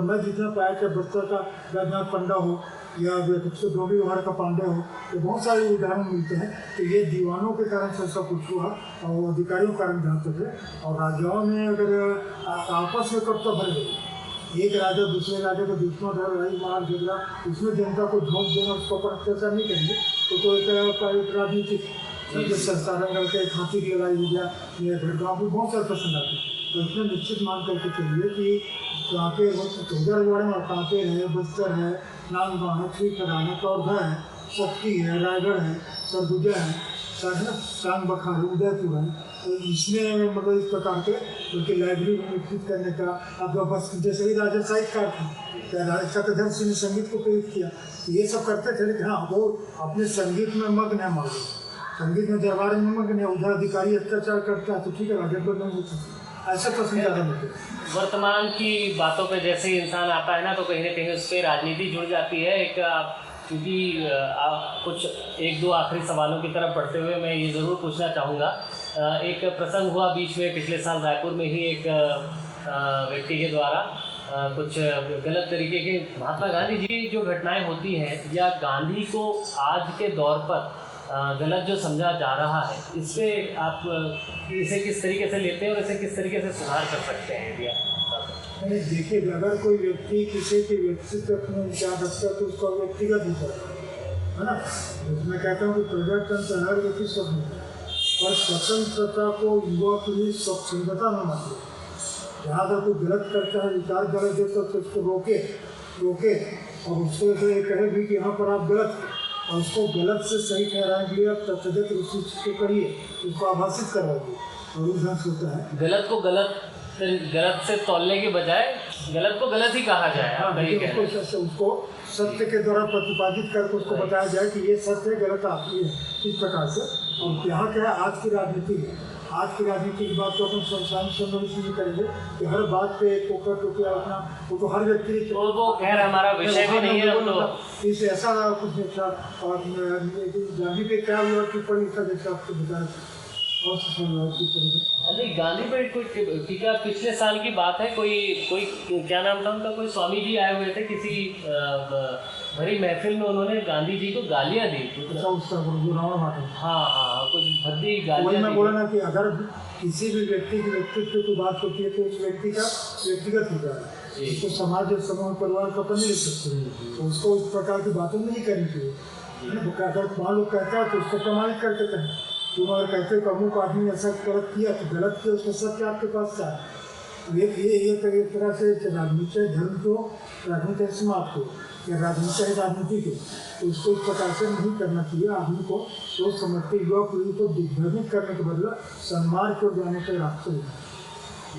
मैं जितना पाया कि बस्तर का वैद्यनाथ पंडा हो या डोंगरी व्यवहार का पांडे हो, तो बहुत सारे उदाहरण मिलते हैं। तो ये दीवानों के कारण से सब कुछ हुआ और अधिकारियों के कारण जानते थे। और राजाओं में अगर आपस में कब भर गए, एक राजा दूसरे राजा को दुश्मन है, लड़ाई मार झगड़ा, उसमें जनता को झोंक देना, उसको ऊपर अत्याचार नहीं करेंगे तो एक राजनीतिक सारंगढ़ के हाथी की लड़ाई हो गया या भड़गांव में बहुत सारे प्रसंग आते हैं। तो इसमें निश्चित मान करके चलिए कि कहाँ पे चौधरगढ़ में कहाँ पे है, बस्तर है, नांदगांव है, श्रीखंड है, कौरधा है, शक्ति है, रायगढ़ है, सरगुजा है, चांगबखा है, उदयपुर है। तो इसमें मतलब इस प्रकार के उनकी लाइब्रेरी में विकसित करने का आपका बस जैसे ही राजा साहित्यकार थे, राजा शतधर सिंह ने संगीत को प्रेरित किया, ये सब करते थे। लेकिन हाँ, वो अपने संगीत में मग्न है, मान लो संगीत में दरबार में मग्न है, उधर अधिकारी अत्याचार करता है तो ठीक है, राजा को नहीं होता, ऐसा प्रश्न ज़्यादा मिलते। वर्तमान की बातों पे जैसे ही इंसान आता है ना, तो कहीं ना कहीं उस पर राजनीति जुड़ जाती है। क्योंकि कुछ एक दो आखिरी सवालों की तरफ बढ़ते हुए मैं ये ज़रूर पूछना चाहूँगा। एक प्रसंग हुआ बीच में, पिछले साल रायपुर में ही एक व्यक्ति के द्वारा कुछ गलत तरीके के महात्मा गांधी जी जो घटनाएं होती हैं या गांधी को आज के दौर पर गलत जो समझा जा रहा है, इससे आप इसे किस तरीके से लेते हैं और इसे किस तरीके से सुधार कर सकते हैं? नहीं, देखिए, अगर कोई व्यक्ति किसी के व्यक्तित्व में विचार रखता है तो उसका व्यक्तिगत विचार है ना। मैं कहता हूँ कि प्रजातंत्र हर व्यक्ति स्वतंत्र और स्वतंत्रता को युवा पीढ़ी स्वच्छंदता में मानती है। जहाँ अगर कोई गलत करता है, विचार गलत देता है तो उसको रोके और उसको ये कहे भी कि यहाँ पर आप गलत, और उसको गलत से सही ठहराने के लिए आप तथागत रूप करिए, उसको आभासित करवाइए, और उस ढंग से होता है। गलत को गलत से तौलने के बजाय गलत को गलत ही कहा जाए। उसको सत्य के द्वारा प्रतिपादित करके उसको बताया जाए कि ये सत्य है, गलत आपकी है, इस प्रकार से। और यहाँ क्या है, आज की राजनीति है, आज की राजनीति की बात तो अपन संवेदनशील करेंगे कि हर बात पे टोका अपना, वो तो हर व्यक्ति वो खैर हमारा विषय भी नहीं है। तो इस ऐसा कुछ नहीं था। और गांधी पे क्या हुआ टिप्पणी का जैसा आपको बताया, नहीं, गांधी पर कोई टीका पिछले साल की बात है। कोई क्या नाम था उनका, कोई स्वामी जी आए हुए थे किसी भरी महफिल में, उन्होंने गांधी जी को गालियाँ दी। हाँ, कुछ भद्दी गालियाँ। मैं बोला ना कि अगर किसी भी व्यक्ति के व्यक्तित्व की बात होती है तो उस व्यक्ति का व्यक्तिगत विचार है, उसको समाज और समूह परिवार का अपन नहीं लिख सकते, तो उसको इस प्रकार की बातें नहीं करनी चाहिए। अगर मान लो कहता है तो उसको प्रमाणित करके कहें। तुम अगर कहते हो अमुक आदमी ऐसा गलत किया तो गलत किया, उसका सत्य आपके पास क्या है? ये एक तरह से राजनीति धर्म को राजनीति समाप्त हो या राजनीति है राजनीति को, तो उसको इस प्रकार से नहीं करना चाहिए। आदमी को सोच समझ के युवा पीढ़ी को दिग्भ्रमित करने के बदला सम्मान को जाने के रास्ते।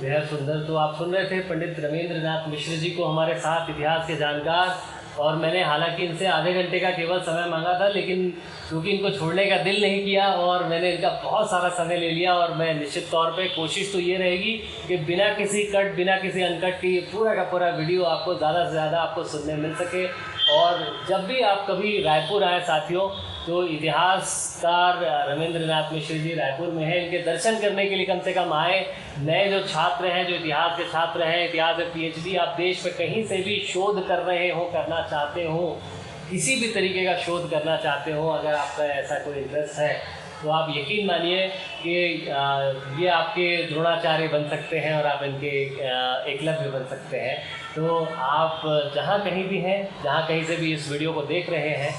बेहद सुंदर। तो आप सुन रहे थे पंडित रमेंद्र नाथ मिश्र जी को, हमारे साथ इतिहास के जानकार। और मैंने हालांकि इनसे आधे घंटे का केवल समय मांगा था, लेकिन क्योंकि इनको छोड़ने का दिल नहीं किया और मैंने इनका बहुत सारा समय ले लिया। और मैं निश्चित तौर पे कोशिश तो ये रहेगी कि बिना किसी कट, बिना किसी अनकट की पूरा का पूरा वीडियो आपको ज़्यादा से ज़्यादा आपको सुनने मिल सके। और जब भी आप कभी रायपुर आए साथियों, तो इतिहासकार रमेंद्र नाथ मिश्र जी रायपुर में हैं, इनके दर्शन करने के लिए कम से कम आए। नए जो छात्र हैं, जो इतिहास के छात्र हैं, इतिहास में PhD आप देश में कहीं से भी शोध कर रहे हो, करना चाहते हो, किसी भी तरीके का शोध करना चाहते हो, अगर आपका ऐसा कोई इंटरेस्ट है तो आप यकीन मानिए कि ये आपके द्रोणाचार्य बन सकते हैं और आप इनके एकलव्य बन सकते हैं। तो आप जहाँ कहीं भी हैं, जहाँ कहीं से भी इस वीडियो को देख रहे हैं,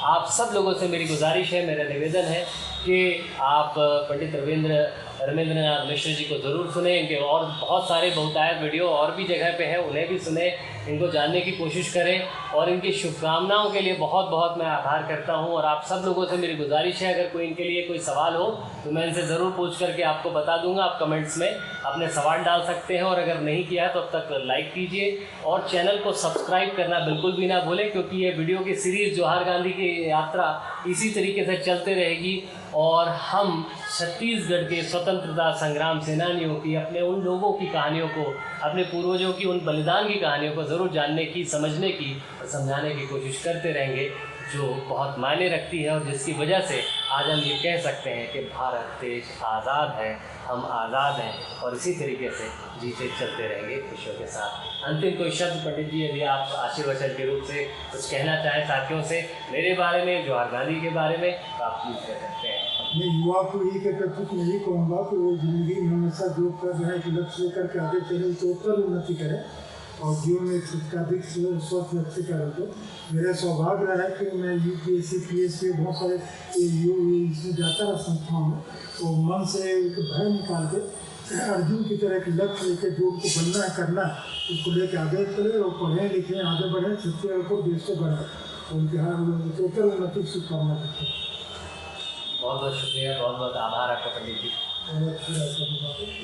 आप सब लोगों से मेरी गुजारिश है, मेरा निवेदन है कि आप पंडित रमेंद्र रमेंद्रनाथ मिश्र जी को ज़रूर सुने। इनके और बहुत सारे बहुतायत वीडियो और भी जगह पे हैं, उन्हें भी सुने, इनको जानने की कोशिश करें। और इनकी शुभकामनाओं के लिए बहुत बहुत मैं आभार करता हूं। और आप सब लोगों से मेरी गुजारिश है, अगर कोई इनके लिए कोई सवाल हो तो मैं इनसे ज़रूर पूछ करके आपको बता दूंगा। आप कमेंट्स में अपने सवाल डाल सकते हैं, और अगर नहीं किया है तो अब तक लाइक कीजिए और चैनल को सब्सक्राइब करना बिल्कुल भी ना भूलें, क्योंकि ये वीडियो की सीरीज़ जवाहर गांधी की यात्रा इसी तरीके से चलते रहेगी। और हम छत्तीसगढ़ के स्वतंत्रता संग्राम सेनानियों की, अपने उन लोगों की कहानियों को, अपने पूर्वजों की उन बलिदान की कहानियों को ज़रूर जानने की, समझने की और समझाने की कोशिश करते रहेंगे, जो बहुत मायने रखती है और जिसकी वजह से आज हम ये कह सकते हैं कि भारत देश आज़ाद है, हम आज़ाद हैं और इसी तरीके से जीते चलते रहेंगे खुशियों के साथ। अंतिम कोई शब्द पंडित जी, यदि आप आशीर्वचन के रूप से कुछ कहना चाहें साथियों से मेरे बारे में, जवाहर गांधी के बारे में, तो आप प्लीज़ कह सकते हैं। मैं युवा को यही कहकर कुछ नहीं कहूँगा कि वो ज़िंदगी में हमेशा जो कर रहे हैं कि लक्ष्य लेकर के आगे चले, तो उत्तर उन्नति करें और जीवन में खुद का अधिक स्वस्थ लक्ष्य करें। तो मेरा सौभाग्य रहा है कि मैं UPSC PSC बहुत सारे इसमें जाता रहा संस्थाओं में, तो मन से एक भय निकाल के अर्जुन की तरह एक लक्ष्य लेकर जो उनको बनना है, करना है, उसको लेकर आगे चले और पढ़ें लिखें, आगे बढ़ें, छत्तीसगढ़ को देश से बढ़ाएं। तो उनके यहाँ उत्तर उन्नति की शुभकामना करते हैं। बहुत बहुत शुक्रिया, बहुत बहुत आभार आपका पंडित जी।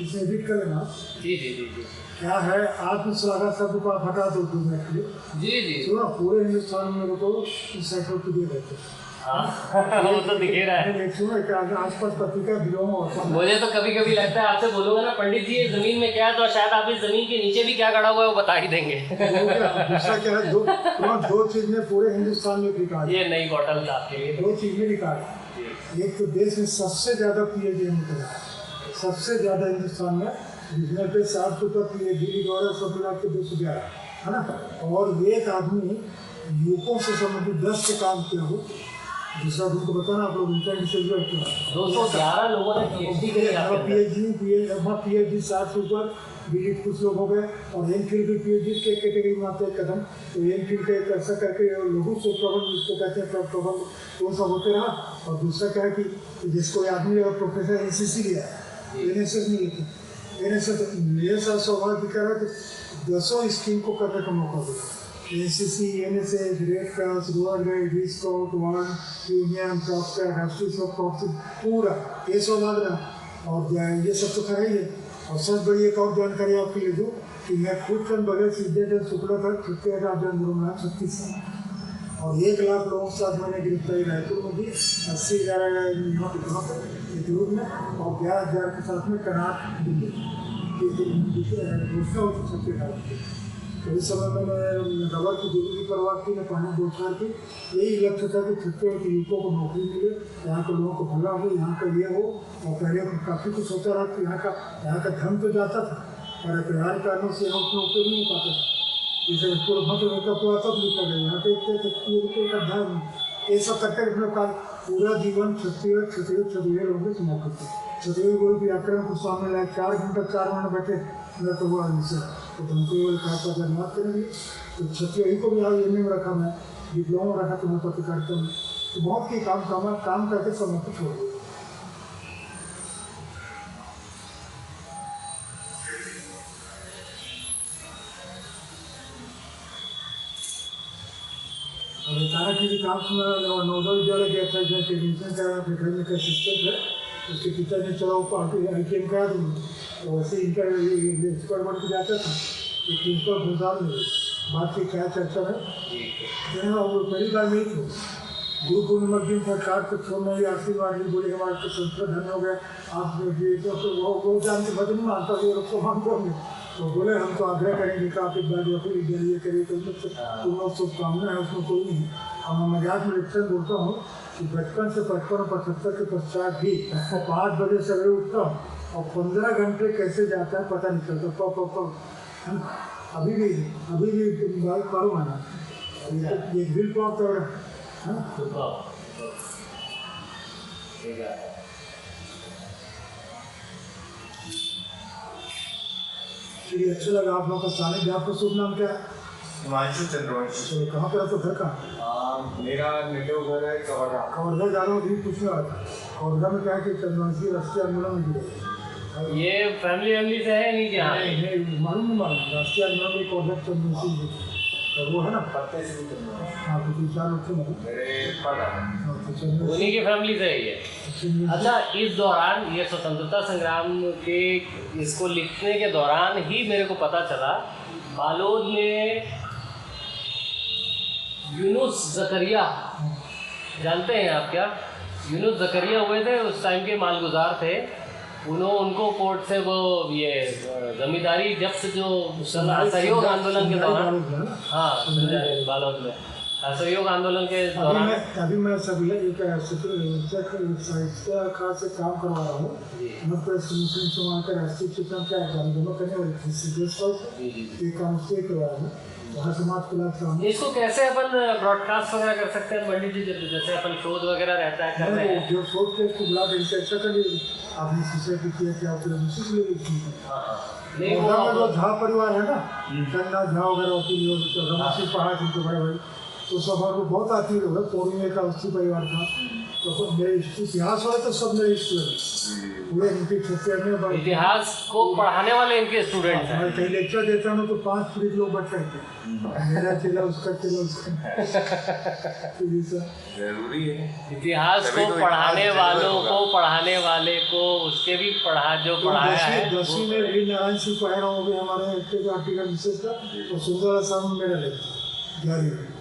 इसे एडिट कर लेना। जी जी जी जी। क्या है आत्मश्लाघा शब्द को आप हटा दो 2 मिनट के लिए। जी जी। सुनो, पूरे हिंदुस्तान में मेरे को इंसाइक्लोपीडिया देते हैं। हाँ वो तो दिखे रहा है। सुनो, क्या आसपास पत्रिका गिरोह और मुझे तो कभी कभी लगता है आपसे बोलूंगा ना पंडित जी ये जमीन में क्या है, तो शायद आप इस जमीन के नीचे भी क्या गड़ा हुआ है वो बता ही देंगे। दूसरा क्या है, दो चीज में पूरे हिंदुस्तान में रिकॉर्ड, ये नई बॉटल आपके लिए 2 चीज में रिकॉर्ड। एक तो देश में सबसे ज़्यादा PhD निकला है, सबसे ज़्यादा हिंदुस्तान में, जिसमें पे 7 ऊपर PhD द्वारा सब मिला के 211 है ना। और एक आदमी यूकों से संबंधित 10 से काम किया हो। दूसरा तुमको बताना, आप लोग इंटरनेट से 211 लोगों ने PhD PhD 7 से ऊपर, BD कुछ लोग हो गए, और MPhil भी PhD के कैटेगरी में आते हैं कदम। तो MPhil के ऐसा करके लघु से प्रबंध जिसको कहते हैं प्रबंध, वो सब होते रहा। और दूसरा क्या है कि जिसको आदमी अगर प्रोफेसर NCC लिया है, NSS नहीं लेते, NSS मेरे साथ सौभाग्य क्या है कि 10 स्कीम को करने का मौका देता है। NCC, NSS, Red Cross, road guide, scout, one union, proctor, राष्ट्रीय सेवा प्रॉक्टर, पूरा ये सौभाग्य रहा। और ये सब तो खरा ही है। और सब बड़ी एक और जानकारी आपके लिए दूँ कि मैं खुद चंद बगैर सिद्धेश्वर शुक्ला था, छत्तीसगढ़ राज्य गुरुनाथ 36 और 1 लाख लोगों के साथ मैंने गिरफ्तारी रायपुर में दी, 80,000 यहाँ पे ग्रुप में, और 11,000 के साथ में कर्नाटक दिल्ली दूसरा छत्तीसगढ़। तो इस समय मैंने रबर की डिग्री करवा की, मैं पानी 2 साल की, यही लक्ष्य था कि छत्तीसगढ़ के युवकों को नौकरी मिले, यहाँ के लोगों को भला हो, यहाँ का ये हो। और पहले काफ़ी कुछ होता रहा कि यहाँ का धन तो जाता था, पर परिवार कारणों से हम उसमें उपयोग नहीं पाता था। जैसे पूर्वभद्र में कब आता तो लिखा गया, यहाँ पे का धर्म, ये सब करके अपने का पूरा जीवन छत्तीसगढ़ लोगों से समर्पित थे। छत्तीसगढ़ गुरु व्याकरण को सामने लाए, 4 घंटा 4 महीने बैठे, मैं तो हुआ आदमी तो तुमको कहा था अगर बात करेंगे तो छत्तीसगढ़ को भी आज एम में रखा, मैं डिप्लोमा रखा, तो मैं पत्रकारिता में तो बहुत ही काम करके समय को छोड़ दिया। और अचानक ही काम सुना, नवोदय विद्यालय गया था, जहाँ एडमिशन करा, अपने घर में का असिस्टेंट है, उसके पिता ने चला वो ITM करा दूँगा, तो वैसे इंटर एक्सपर्ट बन के जाता था। एक प्रिंसिपल गुलजार में बात की क्या चर्चा है, वो पहली बार नहीं थी। गुरु पूर्णिमा दिन सरकार को छोड़ना ही आशीर्वाद ली, बोले हमारे तो संस्कृत धन्य हो गया, आप वो जान के भजन नहीं मानता थे, उसको मानते होंगे। तो बोले हम तो आग्रह करेंगे कि आप एक बार जो फिर विद्यालय करिए, तो तुम लोग शुभकामना है, उसमें कोई नहीं। और मैं मजाक में लिखकर बोलता हूँ कि बचपन से 55 और 75 के पश्चात भी 5 बजे सवेरे उठता हूँ और 15 घंटे कैसे जाता है पता नहीं चलता। अभी भी बात करो माना ये बिल पॉप तो चलिए, अच्छा लगा आप लोग का सानिध्य। आपका शुभ नाम क्या है? हिमांशु चंद्रवंशी। चलो, कहाँ पर है तो घर कहाँ? मेरा नेटिव घर है कवर्धा। कवर्धा जा रहा हूँ, अभी पूछने वाला था। कवर्धा में क्या है कि चंद्रवंशी राष्ट्रीय आंदोलन में जुड़े, ये फैमिली से है नहीं क्या? नहीं मालूम नहीं मालूम, राष्ट्रीय नाम एक औरत चंद्रवंशी तो वो है ना, पत्ते से भी चंद्रवंशी। हाँ तो 3-4 लोग थे ना, मेरे पता तो चंद्रवंशी उन्हीं की फैमिली से ही है। अच्छा, इस दौरान ये स्वतंत्रता संग्राम के इसको लिखने के दौरान ही मेरे को पता चला बालोद में यूनुस जकरिया, जानते हैं आप क्या? यूनुस जकरिया हुए थे, उस टाइम के मालगुजार थे। उनको कोर्ट से वो ये जमींदारी जब्त जो असहयोग आंदोलन के दौरान, हाँ बालोद में असहयोग आंदोलन के दौरान अभी मैं सभी एक साहित्यकार से काम करवा रहा हूँ। मुस्लिम समाज का राष्ट्रीय शिक्षण क्या है दोनों करने वाले ये काम से करवा रहा हूँ। वहाँ समाज खुला इसको कैसे अपन ब्रॉडकास्ट वगैरह कर सकते हैं पंडित जी? जैसे अपन शोध वगैरह रहता है कर रहे हैं, जो शोध के इसको बुला के ऐसा कर आपने सोसाइटी किया क्या नहीं वो झा परिवार है ना, चंदा झा वगैरह वकील पढ़ा थे बड़े भाई, तो सब को बहुत आती है। पौर्णिमे का उसी परिवार था, तो मेरे इतिहास वाले तो सब मेरे स्टूडेंट पूरे इनकी छुट्टियाँ में इतिहास को पढ़ाने वाले इनके स्टूडेंट हैं। मैं कहीं लेक्चर देता हूँ तो 5 फ्री लोग बैठ रहे मेरा चला उसका जरूरी है। इतिहास को पढ़ाने वालों को पढ़ाने वाले को उसके भी जो पढ़ाया है। 10वीं में भी नारायण सिंह पढ़ा रहा हूँ हमारे आर्टिकल विशेष का, तो सुंदर साहब मेरा लेक्चर 11वीं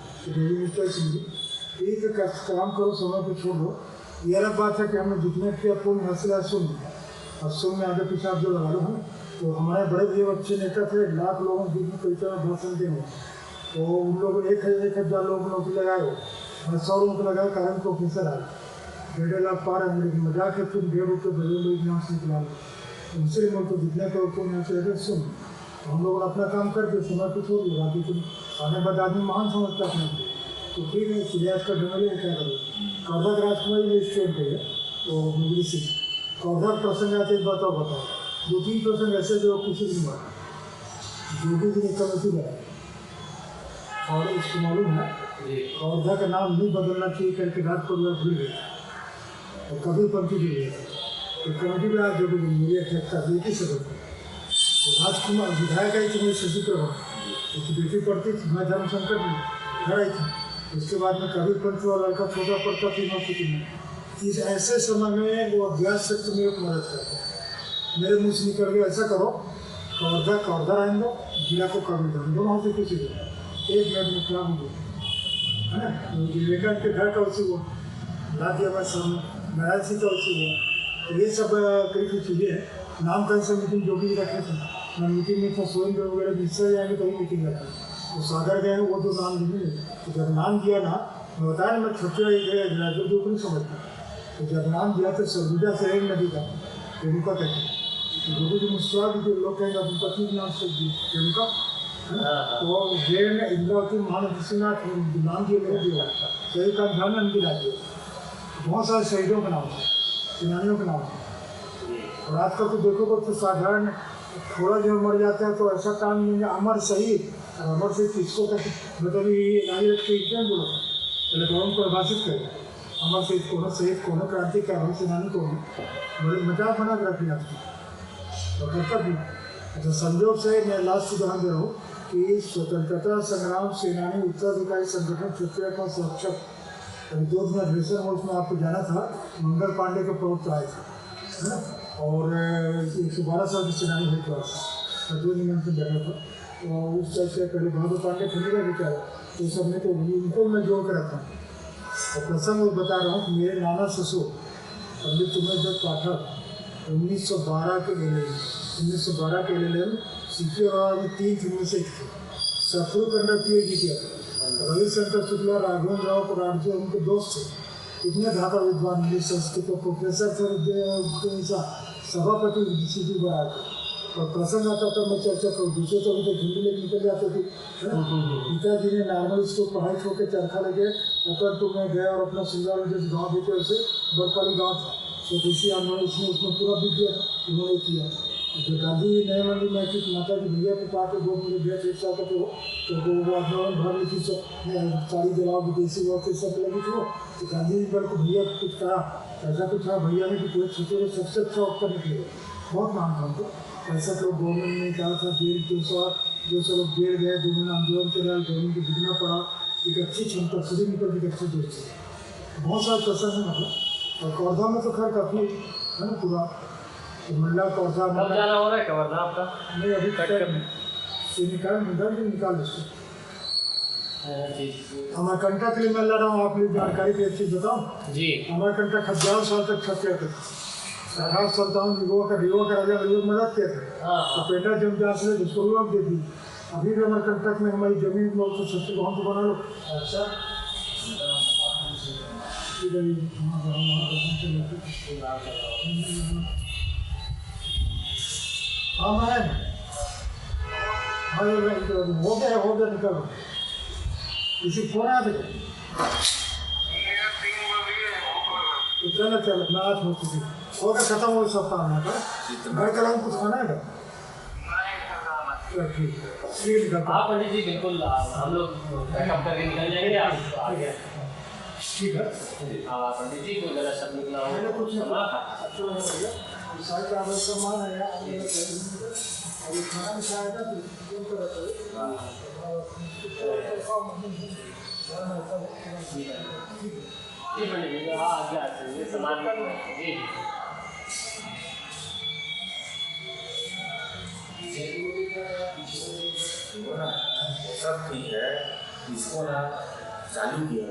एक काम करो, समय को छोड़ दो। ये अलग बात है कि हमने जितने किया पूर्ण हौसला सुन और सुन में आगे पीछे आप जो लगा लो है, तो हमारे बड़े भैया अच्छे नेता थे, 1 लाख लोगों के बीच में कई तरह भाषण देंगे, तो उन लोग 1,000 लोग नौकरी लगाए हो, 100 लोगों को लगाए, कारण प्रोफेसर आए 1.5 लाख पा रहे हैं, लेकिन मजाक है फिर 1.5 रुपये बड़े एग्जाम से निकला लो उनसे तो जितने करो पूर्ण हौसला सुन। हम लोग अपना काम करके समय को छोड़ लो, बाकी तुम आने बाद आदमी महान समझता अपने तो ठीक है। सियाज का ढंगल क्या करो, कौधा राजकुमारी में स्टूडेंट है तो मुगली से कौधा प्रसंग आते बताओ 2-3 प्रसंग ऐसे जो किसी नहीं हुआ, जो भी दिन कमेटी में और इसको मालूम है कौधा का नाम नहीं बदलना चाहिए करके रात को भूल गया और कभी पंथी भी गया तो कमेटी में आज जो भी मेरी अध्यक्षता बेटी से राजकुमार विधायक आई थी मेरी शशि प्रभा, उसकी बेटी पढ़ती थी, मैं धर्म संकट में घर आई थी। उसके बाद में कबीर पंथ वाला लड़का छोटा पड़ता थी यूनिवर्सिटी में। इस ऐसे समय में वो अभ्यास शक्ति में मदद करता है। मेरे मुँह से निकल गया ऐसा करो, कौरधा रहने दो, जिला को कबीर दो, दोनों से किसी को 1 मिनट में क्या हो है ना। विवेकानंद के घर का उसी हुआ, ला दिया मैं सामने, नारायण सिंह का उसी हुआ। तो ये सब कई चीज़ें हैं। नामकरण से मीटिंग जो भी रखे थे, मैं मीटिंग में था स्वयं वगैरह जिससे जाएंगे तभी मीटिंग रखा तो सागर गए वो तो नाम नहीं, तो जब नाम दिया ना, मैं बताया मैं छोटे ग्रेजुएट जो नहीं समझता, तो जब नाम दिया तो सरगुजा से एक नदी का रेणुका कहते हैं, जो भी मुस्कुरा भी लोग कहेंगे अपनी पत्नी के नाम से रेणुका है ना। तो जेल में इंद्रावती महानदीनाथ नाम दिए मेरे दिया, शहीद का ध्यान नंदी ला दिया, बहुत सारे शहीदों का नाम था, सेनानियों का नाम था। और आजकल तो देखोगे तो साधारण थोड़ा जो मर जाता है तो ऐसा काम नहीं है, अमर शहीद अमर शहीद किसको कहते मतलब ये नारी रख के क्या बोला पहले गौरव परिभाषित करें, अमर शहीद कौन, शहीद कौन, क्रांतिकारी सेनानी कौन, मजाक बना कर रखी आपकी तो करता भी। अच्छा संयोग से मैं लास्ट उदाहरण दे रहा हूँ कि स्वतंत्रता संग्राम सेनानी उत्तराधिकारी संगठन क्षत्रिय का संरक्षक 2 दिन अधिवेशन हो, उसमें आपको जाना था, मंगल पांडे के प्रवक्ता आए थे है ना, और 112 साल की सेनानी हुई क्लास 2 निमंत्रण बैठा था। तो उस टाइप से पहले बहादुर पांडे खरीदा बेचारा, तो सब ने तो उनको मैं जोड़ कर रखा हूँ। और प्रसंग बता रहा हूँ कि मेरे नाना ससुर पंडित तुम्हें पाठक 1912 के LLM सीखे और 3 फिल्मों से शत्रु कंडर PhD किया था। रविशंकर शुक्ला, राघवेंद्र राव पुराणजी उनके दोस्त थे, इतने धाता विद्वान इंग्लिश संस्कृत और प्रोफेसर थे, सभापति CP बनाया था। और प्रसंग आता था मैं चर्चा करूँ, दूसरे तो अभी तो हिंदी में निकल जाते थे है ना। पिताजी ने नॉर्मल स्कूल पढ़ाई छोड़ के चरखा लगे तो मैं गया और अपना सिंगार जिस गाँव देते उसे बरपाली गाँव था, स्वदेशी आंदोलन उसमें पूरा भी किया उन्होंने किया। जो गांधी नए मंदिर में थी माता जी भैया को पाके 2 मुझे भेज 1 साल का थे तो वो आंदोलन भर रही थी, सारी जवाब विदेशी वक्त सब लगी थी। तो गांधी जी को भैया कुछ कहा, ऐसा कुछ था भैया ने कि पूरे छुट्टी में सबसे अच्छा उत्तर निकले बहुत नाम था उनको। ऐसा तो गवर्नमेंट ने कहा था 150 लोग गिर गए, 2 महीने आंदोलन के लिए गवर्नमेंट को दिखना पड़ा। एक अच्छी क्षमता खुद ही निकल के अच्छी दोस्त है, बहुत सारा प्रसंग है मतलब। और कवर्धा में तो खैर काफ़ी है ना पूरा मंडला कवर्धा कब जाना हो रहा है कवर्धा आपका? नहीं अभी तक ये निकाल इसको। अमरकंटक के लिए मैं लड़ रहा हूँ, आप मेरी जानकारी की अच्छी बताओ जी। अमरकंटक 1000 साल तक छत्तीसगढ़ तक राज सल्तान रिगो का राजा रिगो मदद किया था। तो पेंडा जमजात से जिसको रोक दे दी। अभी भी अमरकंटक में हमारी जमीन लोग तो छत्तीसगढ़ हम तो बना लो। अच्छा हाँ मैं हो गया निकलो किसी फोन आया था तो चलो मैं आज हो चुकी हो गया खत्म हो सब काम है घर का कुछ खाना है ठीक है हाँ पंडित जी बिल्कुल हम लोग पैकअप करके निकल जाएंगे। आप आगे ठीक है पंडित जी कोई गलत शब्द निकला हो मैंने कुछ क्षमा। सारे का सामान है यार अभी खाना भी खाएगा तो जी पंडित जी हाँ आगे आते हैं ये सामान जी सब ठीक है, इसको ना चालू किया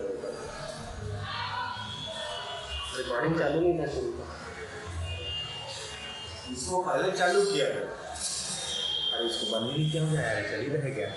रिकॉर्डिंग चालू नहीं था शुरू का। इसको पहले चालू किया है, अरे इसको बंद ही नहीं किया, चल ही रह गया।